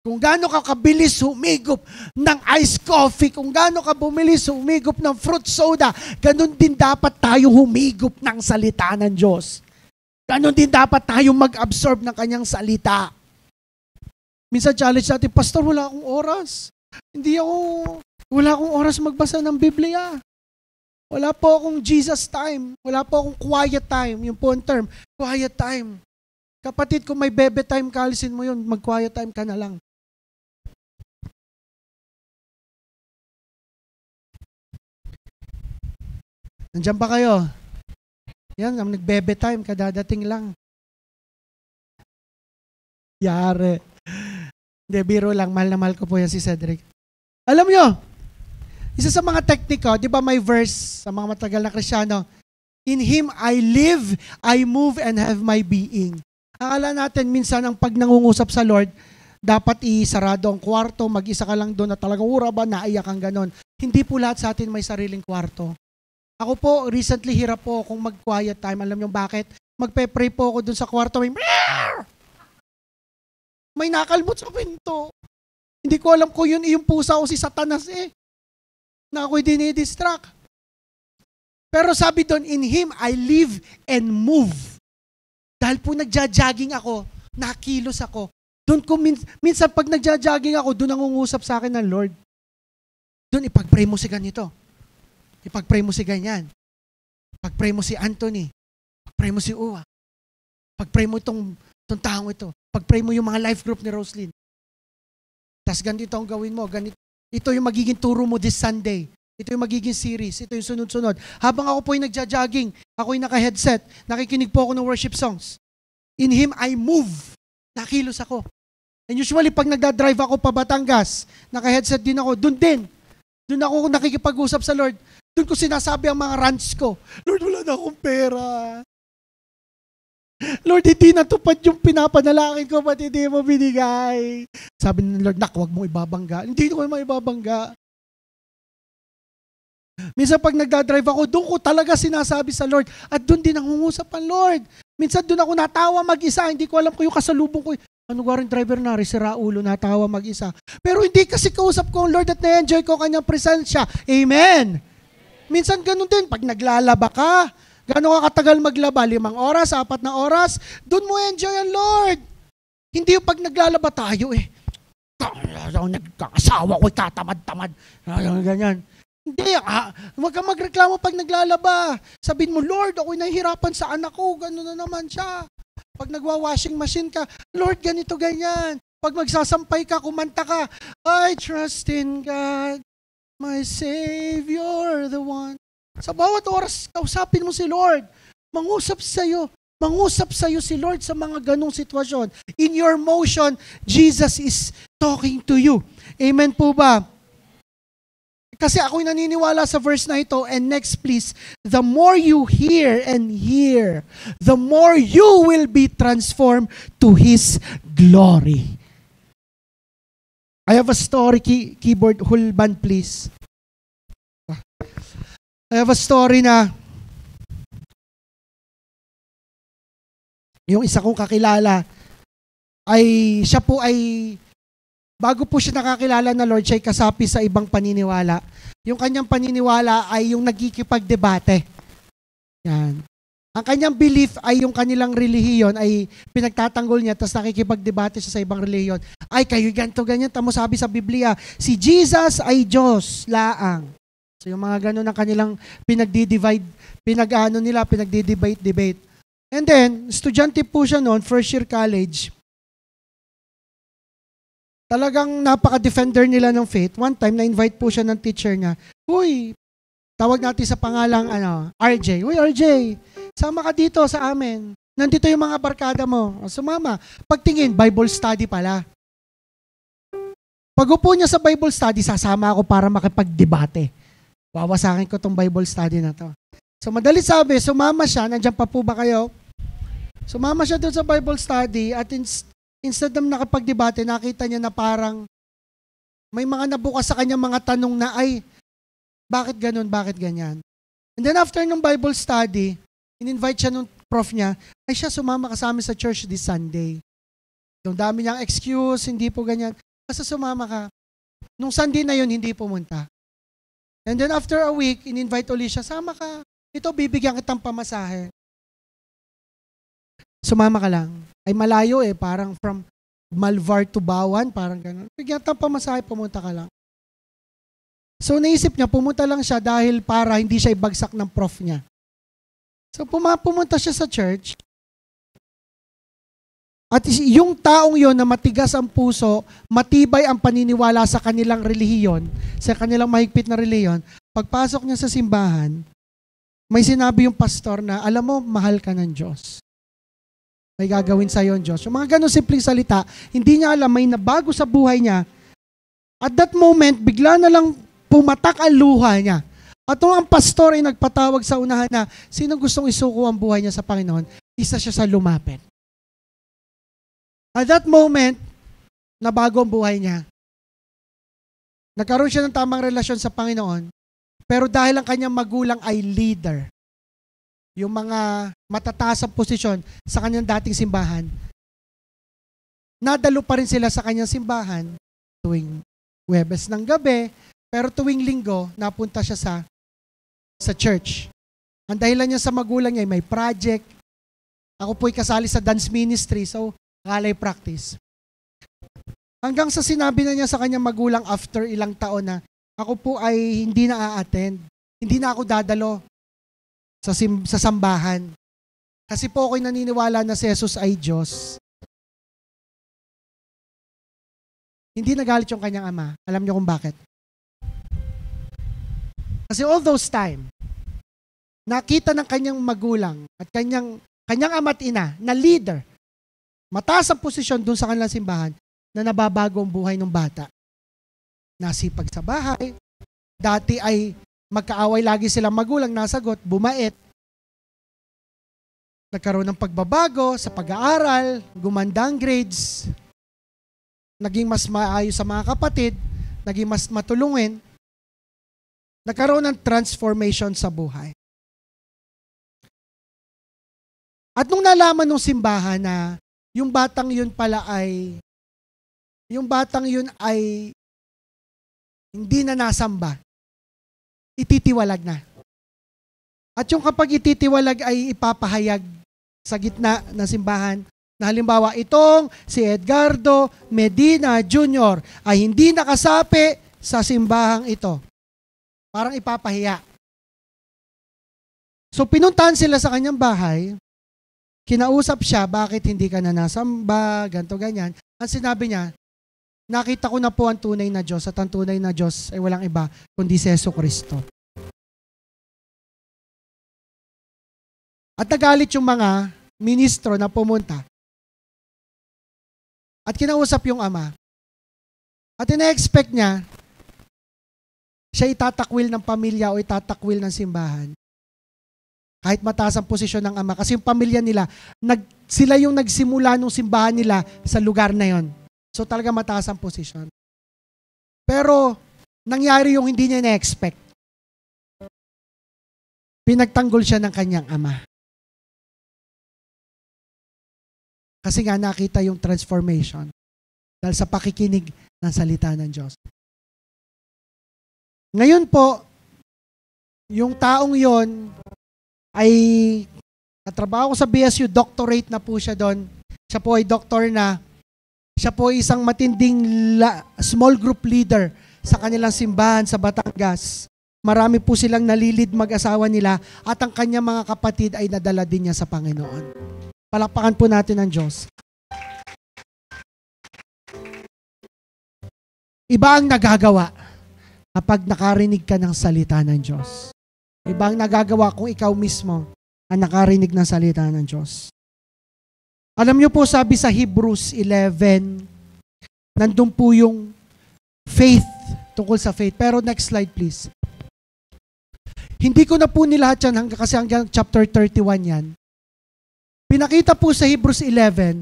kung gaano ka kabilis humigop ng iced coffee, kung gaano ka bumilis humigop ng fruit soda, ganun din dapat tayo humigop ng salita ng Diyos. Ganun din dapat tayo mag-absorb ng kanyang salita. Minsan challenge natin, Pastor, wala akong oras. Wala akong oras magbasa ng Biblia. Wala po akong Jesus time. Wala po akong quiet time. Yung po ang term, quiet time. Kapatid, kung may bebe time, kalisin mo yun, mag-quiet time ka na lang. Nandiyan ba kayo? Yan, nag-bebe time, kadadating lang. Yare. Hindi, biro lang, mahal na mahal ko po yan si Cedric. Alam nyo, isa sa mga tekniko, di ba may verse sa mga matagal na Kristyano, in Him I live, I move, and have my being. Akala natin minsan ang pag nangungusap sa Lord, dapat isarado ang kwarto, mag-isa ka lang doon at talagang ura ba, naiyak kang ganon. Hindi po lahat sa atin may sariling kwarto. Ako po, recently hirap po akong mag-quiet time. Alam niyo bakit? Magpe-pray po ako doon sa kwarto. May nakalmot sa pinto. Hindi ko alam kung yun yung pusa o si Satanas na ako'y dinidistract. Pero sabi doon, in Him I live and move. Dahil po nagja-jogging ako, nakilos ako. Doon ko minsan pag nagja-jogging ako, doon nangungusap sa akin ng Lord. Doon ipag-pray mo si ganito. Ipag-pray mo si ganyan. Pag-pray mo si Anthony. Pag-pray mo si Uwa. Pag-pray mo itong taong ito. Pag-pray mo yung mga life group ni Roslyn. Tapos ganito ang gawin mo. Ganito. Ito yung magiging turo mo this Sunday. Ito yung magiging series. Ito yung sunod-sunod. Habang ako po yung nagja-jogging, ako yung naka-headset, nakikinig po ako ng worship songs. In Him I move. Nakilos ako. And usually, pag nagda-drive ako pa Batangas, naka-headset din ako, doon din. Doon ako nakikipag-usap sa Lord. Doon ko sinasabi ang mga rants ko. Lord, wala na akong pera. Lord, hindi natupad yung pinapanalangin ko, ba't hindi mo binigay? Sabi ng Lord, huwag mo ibabangga. Hindi ko maibabangga. Minsan pag nagdadrive ako, doon ko talaga sinasabi sa Lord at doon din nangungusap ang Lord. Minsan doon ako natawa mag-isa, hindi ko alam ko yung kasalubong ko. Ano nga rin driver na, sira ulo, natawa mag-isa. Pero hindi kasi kausap ko ang Lord at na-enjoy ko kanyang presensya. Amen! Minsan ganun din, pag naglalaba ka, gano'n ka katagal maglaba, 5 oras, 4 na oras, doon mo enjoy ang Lord. Hindi yung pag naglalaba tayo nagkakasawa ko, tatamad-tamad, ganyan. Hindi, huwag kang magreklamo pag naglalaba. Sabihin mo, Lord, ako'y nahihirapan sa anak ko, gano'n na naman siya. Pag nagwa-washing machine ka, Lord, ganito, ganyan. Pag magsasampay ka, kumanta ka, I trust in God, my Savior, the one. Sa bawat oras, kausapin mo si Lord. Mangusap sa'yo si Lord sa mga ganong sitwasyon. In your motion, Jesus is talking to you. Amen po ba? Kasi ako'y naniniwala sa verse na ito, and next please, the more you hear and hear, the more you will be transformed to His glory. I have a story, keyboard, whole band please. I have a story na yung isa kong kakilala siya po ay bago po siya nakakilala na Lord, siya ay kasapi sa ibang paniniwala. Yung kanyang paniniwala ay yung nagkikipagdebate. Yan. Ang kanyang belief ay yung kanilang relihiyon ay pinagtatanggol niya tapos nakikipagdebate siya sa ibang relihiyon. Ay, kayo ganito, ganyan. Tamo sabi sa Biblia, si Jesus ay Diyos laang. So yung mga ganun ang kanilang pinagdi-debate. And then, estudyante po siya noon, first year college. Talagang napaka-defender nila ng faith. One time, na-invite po siya ng teacher niya. Uy, tawag natin sa pangalang RJ. Uy, RJ, sama ka dito sa amin. Nandito yung mga barkada mo. Sumama. Pagtingin, Bible study pala. Pag upo niya sa Bible study, sasama ako para makipagdebate. Wawasakin ko tong Bible study na to. So madali sabi, sumama siya. Nandiyan pa po ba kayo? Sumama siya doon sa Bible study at instead na nakipagdebate, nakita niya na parang may mga nabukas sa kanya mga tanong na ay, bakit ganun, bakit ganyan? And then after ng Bible study, in-invite siya nung prof niya, ay siya sumama ka sa amin sa church this Sunday. Yung dami niyang excuse, hindi po ganyan. Basta sumama ka. Nung Sunday na yun, hindi pumunta. And then after a week, in-invite ulit siya, sama ka. Ito, bibigyan kitang pamasahe. Sumama ka lang. Ay malayo parang from Malvar to Bawan, parang gano'n. Bigyan kitang pamasahe, pumunta ka lang. So naisip niya, pumunta lang siya dahil para hindi siya ibagsak ng prof niya. So pumunta siya sa church. At yung taong yon na matigas ang puso, matibay ang paniniwala sa kanilang relihiyon, sa kanilang mahigpit na relihiyon, pagpasok niya sa simbahan, may sinabi yung pastor na, alam mo, mahal ka ng Diyos. May gagawin sa'yo ang Diyos. Yung mga ganun simpleng salita, hindi niya alam, may nabago sa buhay niya. At that moment, bigla na lang pumatak ang luha niya. At nung ang pastor ay nagpatawag sa unahan na, sino gustong isuko ang buhay niya sa Panginoon, isa siya sa lumapit. At that moment, nabago ang buhay niya. Nagkaroon siya ng tamang relasyon sa Panginoon, pero dahil ang kanyang magulang ay leader, yung mga matataas ang posisyon sa kanyang dating simbahan, nadalo pa rin sila sa kanyang simbahan tuwing Huwebes ng gabi, pero tuwing Linggo, napunta siya sa church. Ang dahilan niya sa magulang niya ay may project. Ako po'y kasali sa dance ministry, so kalay practice. Hanggang sa sinabi na niya sa kanyang magulang after ilang taon na, ako po ay hindi na a-attend. Hindi na ako dadalo sa sambahan. Kasi po ako'y naniniwala na si Jesus ay Diyos. Hindi nagalit yung kanyang ama. Alam niyo kung bakit? Kasi all those time, nakita ng kanyang magulang at kanyang ama at ina na leader, mataas ang posisyon doon sa kanilang simbahan na nababago ang buhay ng bata. Nasipag sa bahay. Dati ay magkaaway lagi silang magulang, nasagot, bumait. Nagkaroon ng pagbabago sa pag-aaral, gumanda ang grades, naging mas maayos sa mga kapatid, naging mas matulungin, nagkaroon ng transformation sa buhay. At nung nalaman ng simbahan na yung batang yun ay hindi na nasamba, ititiwalag na. At yung kapag ititiwalag ay ipapahayag sa gitna ng simbahan, na halimbawa itong si Edgardo Medina Jr. ay hindi nakasapi sa simbahang ito. Parang ipapahiya. So pinuntahan sila sa kanyang bahay, kinausap siya, bakit hindi ka na nasamba, ganto ganyan. Ang sinabi niya, nakita ko na po ang tunay na Diyos at ang tunay na Diyos ay walang iba kundi si Jesucristo. At nagalit yung mga ministro na pumunta at kinausap yung ama. At ina-expect niya, siya itatakwil ng pamilya o itatakwil ng simbahan. Kahit mataas ang posisyon ng ama. Kasi yung pamilya nila, sila yung nagsimula ng simbahan nila sa lugar na yon. So talaga mataas ang posisyon. Pero nangyari yung hindi niya na-expect. Pinagtanggol siya ng kanyang ama. Kasi nga nakita yung transformation dahil sa pakikinig ng salita ng Diyos. Ngayon po, yung taong yon ay Katrabaho ko sa BSU, doctorate na po siya doon. Siya po ay doktor na. Siya po ay isang matinding small group leader sa kanilang simbahan sa Batangas. Marami po silang nalilid mag-asawa nila at ang kanyang mga kapatid ay nadala din niya sa Panginoon. Palakpakan po natin ang Diyos. Iba ang nagagawa kapag nakarinig ka ng salita ng Diyos. Iba ang nagagawa kung ikaw mismo ang nakarinig ng salita ng Diyos. Alam niyo po, sabi sa Hebrews 11, nandun po yung faith, tungkol sa faith. Pero next slide please. Hindi ko na po nilahat yan kasi hanggang chapter 31 yan. Pinakita po sa Hebrews 11,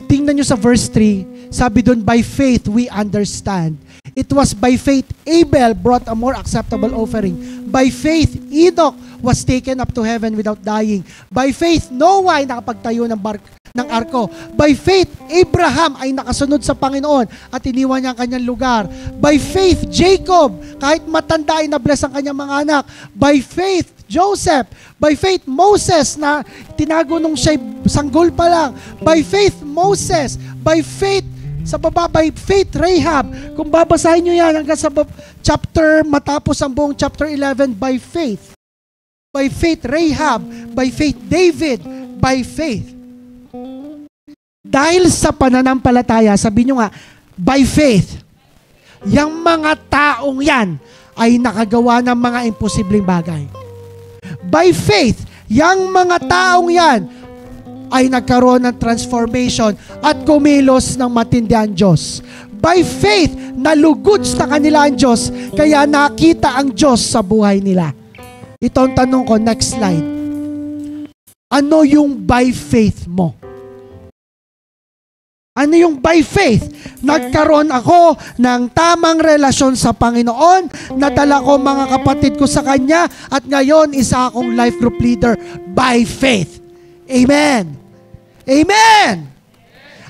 tingnan nyo sa verse 3, sabi doon, by faith we understand. It was by faith Abel brought a more acceptable offering. By faith Enoch was taken up to heaven without dying. By faith Noah ay nakapagtayo ng arko. By faith Abraham ay nakasunod sa Panginoon at iniwan niya ang kanyang lugar. By faith Jacob, kahit matanda ay na-bless ang kanyang mga anak. By faith Joseph, by faith Moses na tinago nung siya'y sanggol pa lang. By faith Moses, by faith sa baba, by faith Rahab. Kung babasahin nyo yan hanggang sa chapter, matapos ang buong chapter 11, by faith. By faith Rahab, by faith David, by faith. Dahil sa pananampalataya, sabi nyo nga, by faith, yung mga taong yan ay nakagawa ng mga imposibleng bagay. By faith, yung mga taong yan ay nagkaroon ng transformation at kumilos ng matindi ang Diyos. By faith, nalugod sa kanila ang Diyos, kaya nakita ang Diyos sa buhay nila. Ito ang tanong ko, next slide. Ano yung by faith mo? Ano yung by faith? Nagkaroon ako ng tamang relasyon sa Panginoon, nadala ko mga kapatid ko sa Kanya, at ngayon isa akong life group leader by faith. Amen. Amen.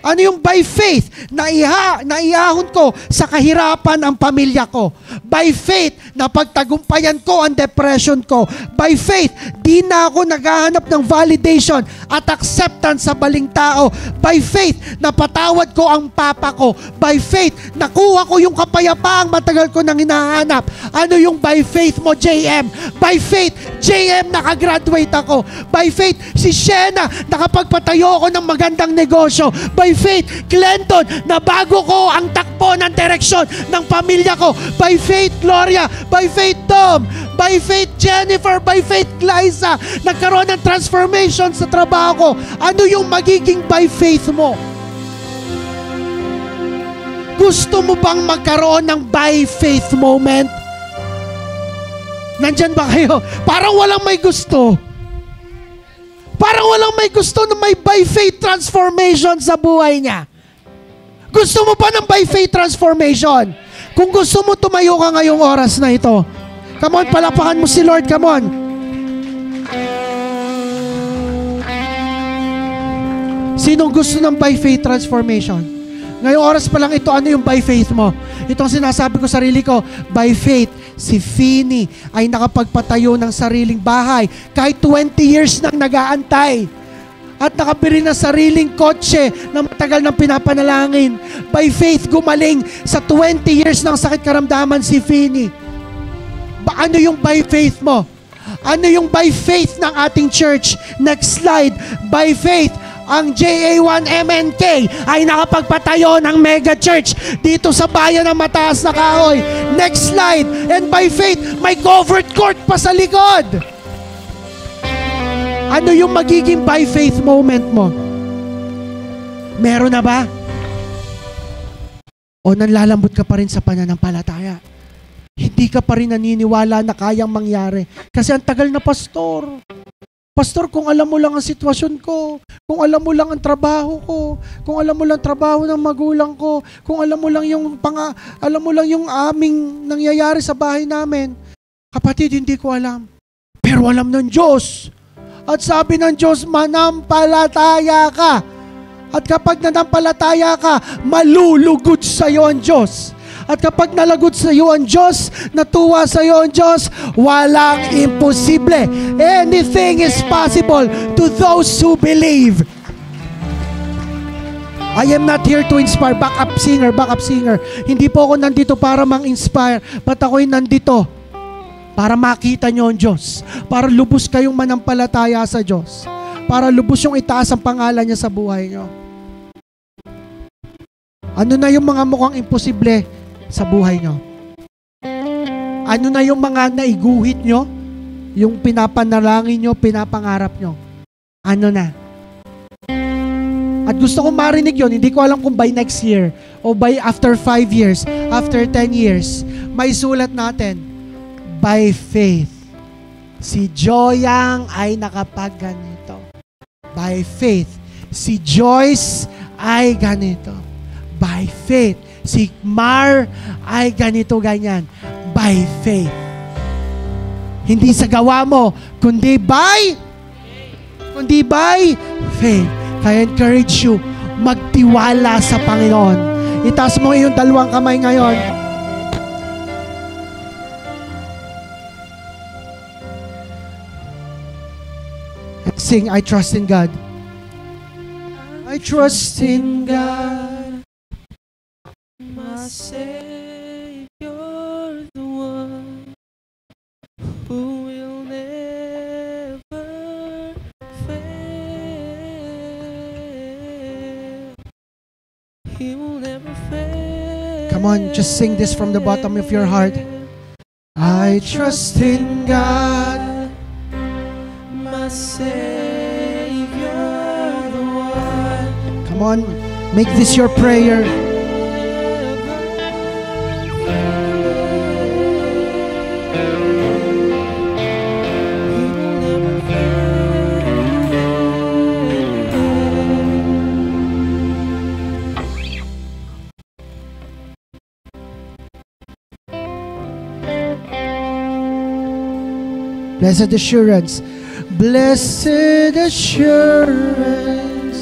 Ano yung by faith? Naihahon ko sa kahirapan ang pamilya ko. By faith, napagtagumpayan ko ang depression ko. By faith, di na ako naghahanap ng validation at acceptance sa baling tao. By faith, napatawad ko ang papa ko. By faith, nakuha ko yung kapayapaang matagal ko nang hinahanap. Ano yung by faith mo, JM? By faith, JM, nakagraduate ako. By faith, si Shena, nakapagpatayo ako ng magandang negosyo. By faith, Clinton, nabago ko ang takbo ng direksyon ng pamilya ko. By faith, Gloria. By faith, Tom. By faith, Jennifer. By faith, Liza. Nagkaroon ng transformation sa trabaho ko. Ano yung magiging by faith mo? Gusto mo bang magkaroon ng by faith moment? Nandyan ba kayo? Parang walang may gusto. Parang walang may gusto na may by faith transformation sa buhay niya. Gusto mo pa ng by faith transformation? Kung gusto mo, tumayo ka ngayong oras na ito. Come on, palapakan mo si Lord. Come on. Sinong gusto ng by faith transformation? Ngayong oras pa lang ito, ano yung by faith mo? Itong sinasabi ko sarili ko, by faith, si Fini ay nakapagpatayo ng sariling bahay. Kahit 20 years nang nag-aantay. At nakabili ng sariling kotse na matagal nang pinapanalangin. By faith, gumaling sa 20 years ng sakit karamdaman si Fini. Ano yung by faith mo? Ano yung by faith ng ating church? Next slide. By faith, ang JA1MNK ay nakapagpatayo ng mega church dito sa bayan ng Mataas na Kahoy. Next slide. And by faith, may covered court pa sa likod. Ano yung magiging by faith moment mo? Meron na ba? O nanlalambot ka pa rin sa pananampalataya? Hindi ka pa rin naniniwala na kayang mangyari. Kasi ang tagal na, pastor. Pastor, kung alam mo lang ang sitwasyon ko, kung alam mo lang ang trabaho ko, kung alam mo lang trabaho ng magulang ko, kung alam mo lang yung aming nangyayari sa bahay namin. Kapatid, hindi ko alam. Pero alam ng Diyos. At sabi ng Diyos, manampalataya ka. At kapag nanampalataya ka, malulugod sa iyo ang Diyos. At kapag nalagot sa iyo ang Diyos, natuwa sa iyo ang Diyos, walang imposible. Anything is possible to those who believe. I am not here to inspire. Backup singer. Hindi po ako nandito para mang-inspire, but ako'y nandito para makita nyo ang Diyos. Para lubos kayong manampalataya sa Diyos. Para lubos yung itaas ang pangalan niya sa buhay nyo. Ano na yung mga mukhang imposible sa buhay nyo? Ano na yung mga naiguhit nyo? Yung pinapanalangin nyo, pinapangarap nyo? Ano na? At gusto kong marinig yon. Hindi ko alam kung by next year o by after 5 years, after 10 years, may sulat natin, by faith, si Joyang ay nakapagganito. By faith, si Joyce ay ganito. By faith, si Mar ay ganito ganyan. By faith. Hindi sa gawa mo, kundi by faith. I encourage you, magtiwala sa Panginoon. Itaas mo iyong dalawang kamay ngayon. Sing, I trust in God. I trust in God, my Savior, the one who will never fail. He will never fail. Come on, just sing this from the bottom of your heart. I trust in God, my Savior, the one. Come on, make this your prayer. Blessed assurance, blessed assurance,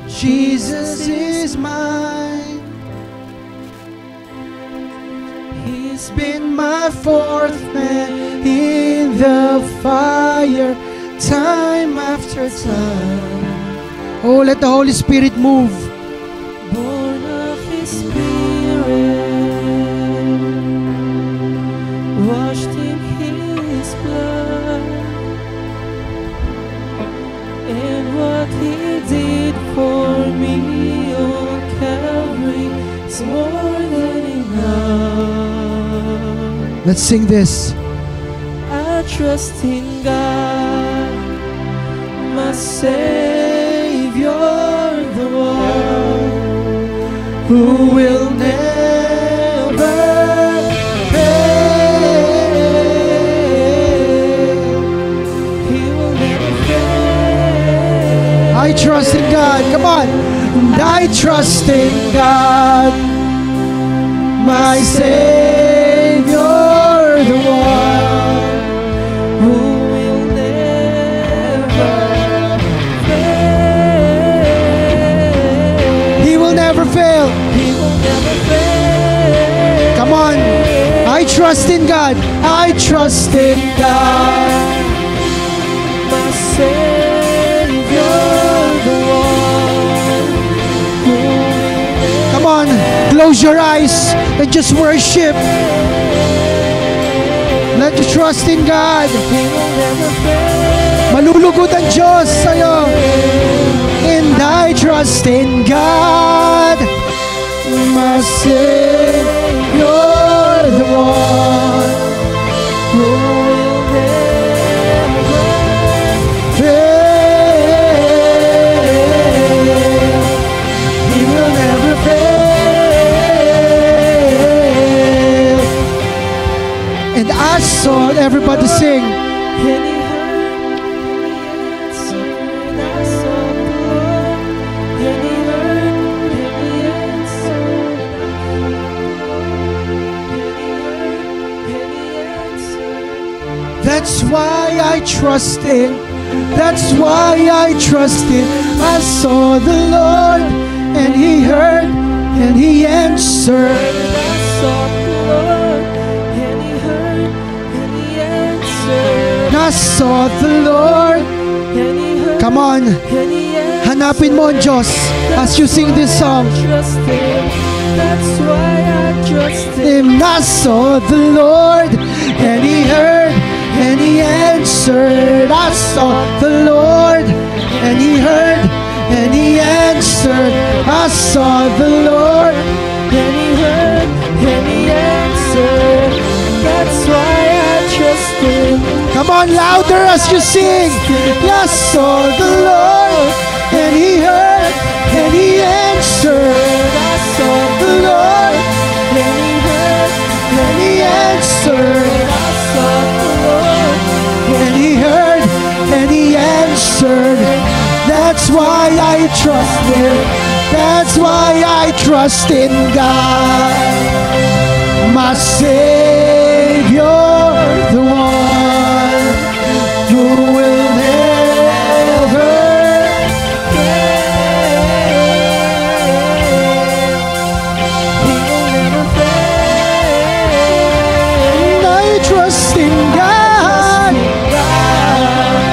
Jesus is mine. He's been my fourth man in the fire, time after time. Oh, let the Holy Spirit move. Born of His Spirit, washed in His blood, and what He did for me on Calvary is more than enough. Let's sing this. I trust in God, my Savior, the one who will never I trust in God. Come on. And I trust in God, my Savior, the one who will never fail. He will never fail. He will never fail. Come on. I trust in God. I trust in God, my Savior. Come on, close your eyes and just worship. Let you trust in God. Malulugod ang Diyos sa'yo. And I trust in God, my Savior, the one who will never fail. And I saw everybody sing. That's why I trust Him. That's why I trust Him. I saw the Lord and He heard and He answered. I sought the Lord, and He heard, and He answered. I sought the Lord. And He heard, Come on, and He answered. hanapin mo ang Diyos as you sing this song. Trust Him. That's why I trust And Him. I sought the Lord, and He heard, and He answered. I sought the Lord, and He heard, and He answered. I sought the Lord, And He heard, and He answered. That's why I trust Him. come on, louder as you sing. I sought the Lord, and He heard, and He answered. I sought the Lord, And He heard, and He answered. I sought the Lord. And He heard, and He answered. That's why I trust Him. That's why I trust in God, my Savior, the one who will never He will never fail. and I trust in God.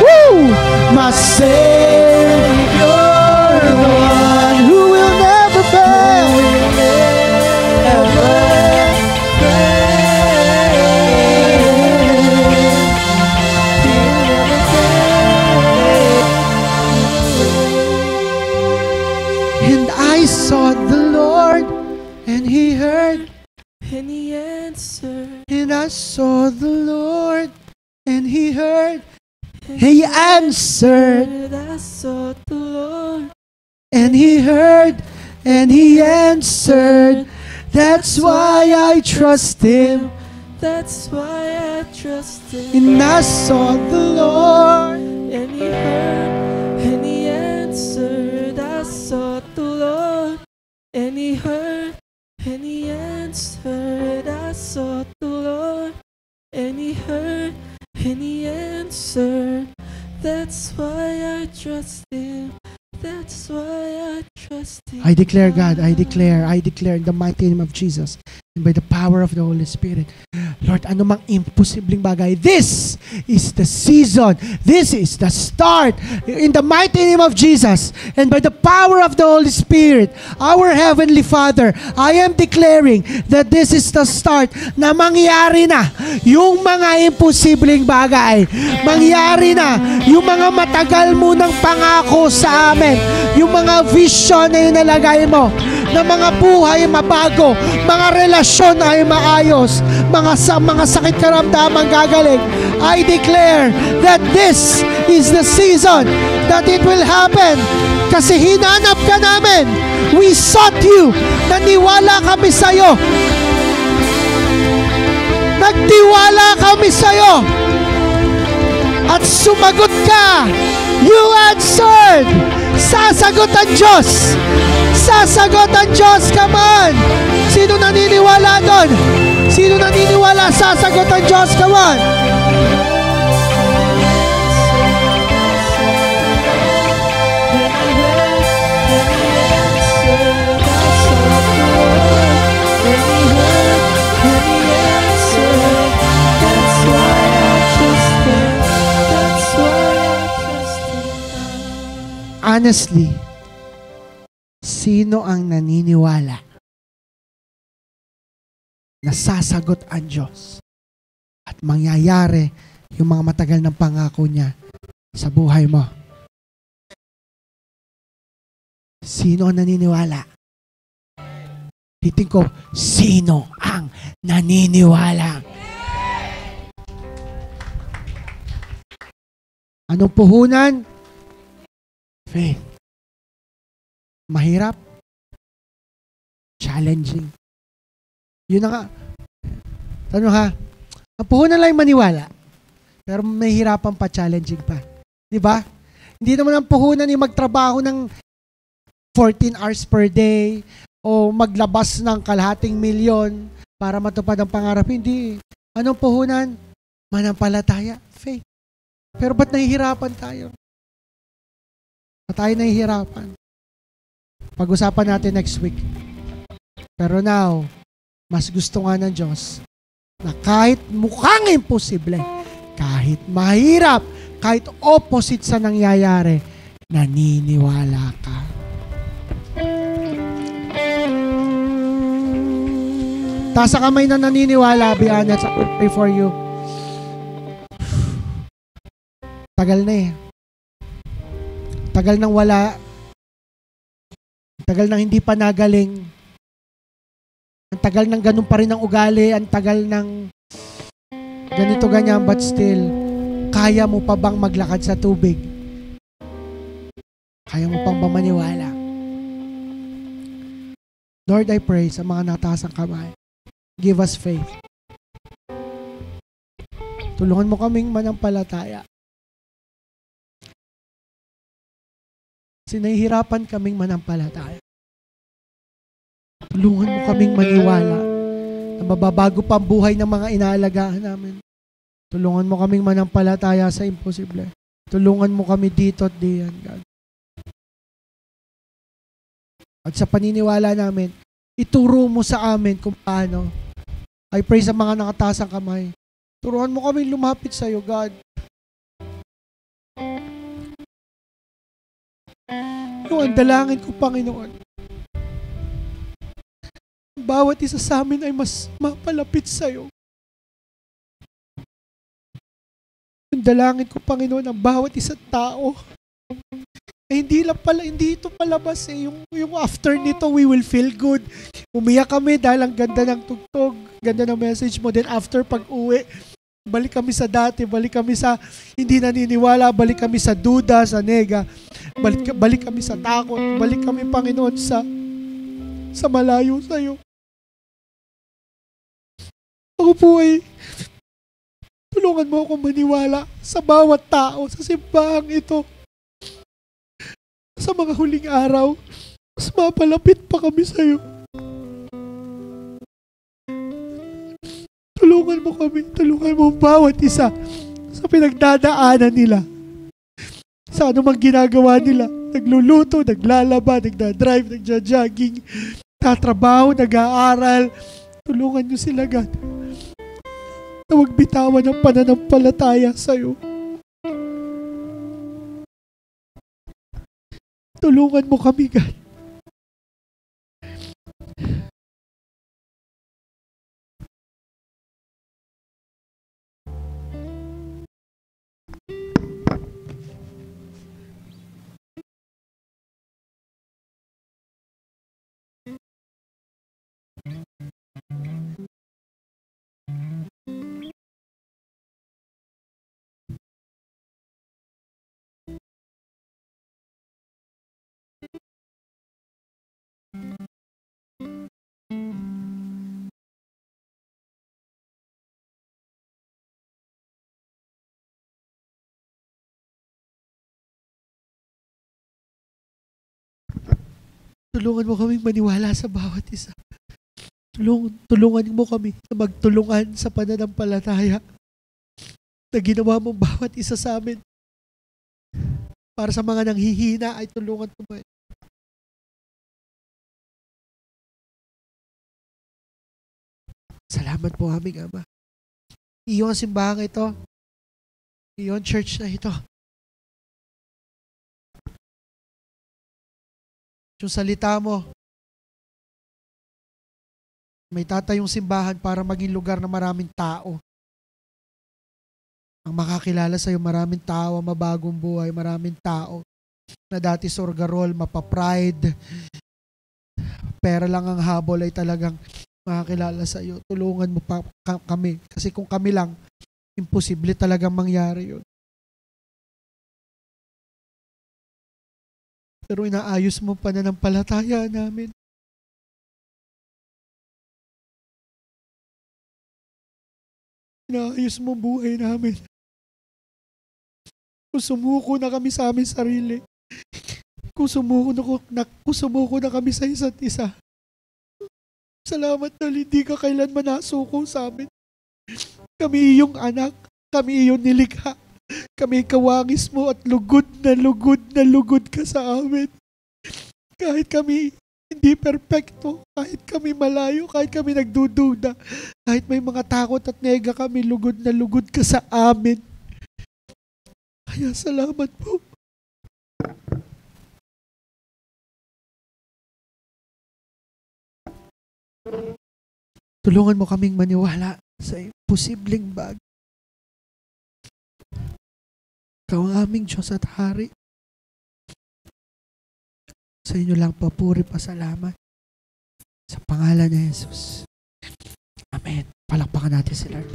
Woo! My Savior, the one who will never fail. And I sought the Lord, and He heard. And He answered. And I saw the Lord, and He heard. He answered, I sought the Lord. and He heard, and He answered. That's why I trust Him. That's why I trust Him. And I saw the Lord, And He heard, and He answered. I sought the Lord, and He heard, and He answered. I sought the Lord, and He heard, and He answered. That's why I trust Him. That's why I trust Him. I declare, God, I declare in the mighty name of Jesus, and by the power of the Holy Spirit, Lord, anumang imposibleng bagay, this is the season, this is the start, in the mighty name of Jesus, and by the power of the Holy Spirit, our Heavenly Father, I am declaring that this is the start na mangyari na yung mga imposibleng bagay, mangyari na yung mga matagal mo ng pangako sa amin, yung mga vision na inalagay mo, na mga buhay mabago, mga relasyon ay maayos, mga sakit karamdaman gagaling. I declare that this is the season that it will happen. Kasi hinanap ka namin. We sought you. Naniwala kami sa'yo. Nagtiwala kami sa'yo. At sumagot ka. You answered. Sasagot ang Diyos. Sasagot ang Diyos. Come on. Sino naniniwala doon? Sino naniniwala? Sasagot ang Diyos. Come on. Honestly, sino ang naniniwala na sasagot ang Diyos at mangyayari yung mga matagal ng pangako niya sa buhay mo? Sino ang naniniwala? Hitin ko, sino ang naniniwala? Anong puhunan? Faith. Mahirap. Challenging. Yun na nga. Ano ha? Ang puhunan lang yung maniwala. Pero may hirapan pa, challenging pa. Di ba? Hindi naman ang puhunan yung magtrabaho ng 14 hours per day o maglabas ng kalahating milyon para matupad ang pangarap. Hindi. Anong puhunan? Manampalataya. Faith. Pero ba't nahihirapan tayo? Ba't tayo nahihirapan? Pag-usapan natin next week. Pero now, mas gusto nga ng Diyos na kahit mukhang imposible, kahit mahirap, kahit opposite sa nangyayari, naniniwala ka. Taas sa kamay na naniniwala, be honest, I will pray for you. Tagal na eh. Tagal nang wala. Tagal nang hindi pa nagaling. Ang tagal nang ganun pa rin ang ugali. Ang tagal nang ganito ganyan, but still, kaya mo pa bang maglakad sa tubig? Kaya mo pang ba maniwala? Lord, I pray sa mga nataas ang kamay. Give us faith. Tulungan mo kaming manampalataya. Sinahihirapan kaming manampalataya. Tulungan mo kaming maniwala na mababago pa ang buhay ng mga inaalagaan namin. Tulungan mo kaming manampalataya sa imposible. Tulungan mo kami dito at diyan, God. At sa paniniwala namin, ituro mo sa amin kung paano. I pray sa mga nakataas ang kamay. Turuan mo kami lumapit sa iyo, God. Yung ang dalangin ko, Panginoon. Bawat isa sa amin ay mas mapalapit sa iyo. Yung dalangin ko, Panginoon, ang bawat isa tao. Hindi ito palabas eh. Yung after nito, we will feel good. Umiyak kami dahil ang ganda ng tugtog, ganda ng message mo. Then after pag-uwi, balik kami sa dati, balik kami sa hindi naniniwala, balik kami sa duda, sa nega, balik kami sa takot, balik kami, Panginoon, sa malayo sa iyo. Ako po ay tulungan mo akong maniwala sa bawat tao, sa simbahang ito. Sa mga huling araw, mas mapalapit pa kami sa iyo. Tulungan mo kami, tulungan mo bawat isa sa pinagdadaanan nila. Sa anumang ginagawa nila, nagluluto, naglalaba, nagdadrive, nagja-jogging, tatrabaho, nag-aaral. Tulungan niyo sila, God, na huwag bitawan ng pananampalataya sa iyo. Tulungan mo kami, God. Tulungan mo kaming maniwala sa bawat isa. Tulungan mo kami na magtulungan sa pananampalataya na ginawa mo bawat isa sa amin. Para sa mga nanghihina ay tulungan mo. Salamat po, aming Ama. Iyong simbahang ito, iyong church na ito, yung salita mo, may tatayong simbahan para maging lugar na maraming tao. Ang makakilala sa iyo, maraming tao, mabagong buhay, maraming tao na dati sorgarol, mapapride, pera lang ang habol ay talagang makakilala sa iyo. Tulungan mo pa kami. Kasi kung kami lang, imposible talagang mangyari yun. Pero inaayos mo pananampalataya namin. Inaayos mo buhay namin. Kung sumuko na kami sa aming sarili. Kung sumuko na kami sa isa't isa. Salamat na hindi ka kailanman nasuko sa amin. Kami iyong anak. Kami iyong nilikha. Kami kawangis mo at lugod na lugod ka sa amin. Kahit kami hindi perpekto, kahit kami malayo, kahit kami nagdududa, kahit may mga takot at nega kami, lugod na lugod ka sa amin. Kaya salamat po. Tulungan mo kaming maniwala sa posibleng bagay. Ikaw ang aming Diyos at Hari. Sa inyo lang papuri, pasalamat. Sa pangalan ni Jesus. Amen. Palakpakan natin si Lord.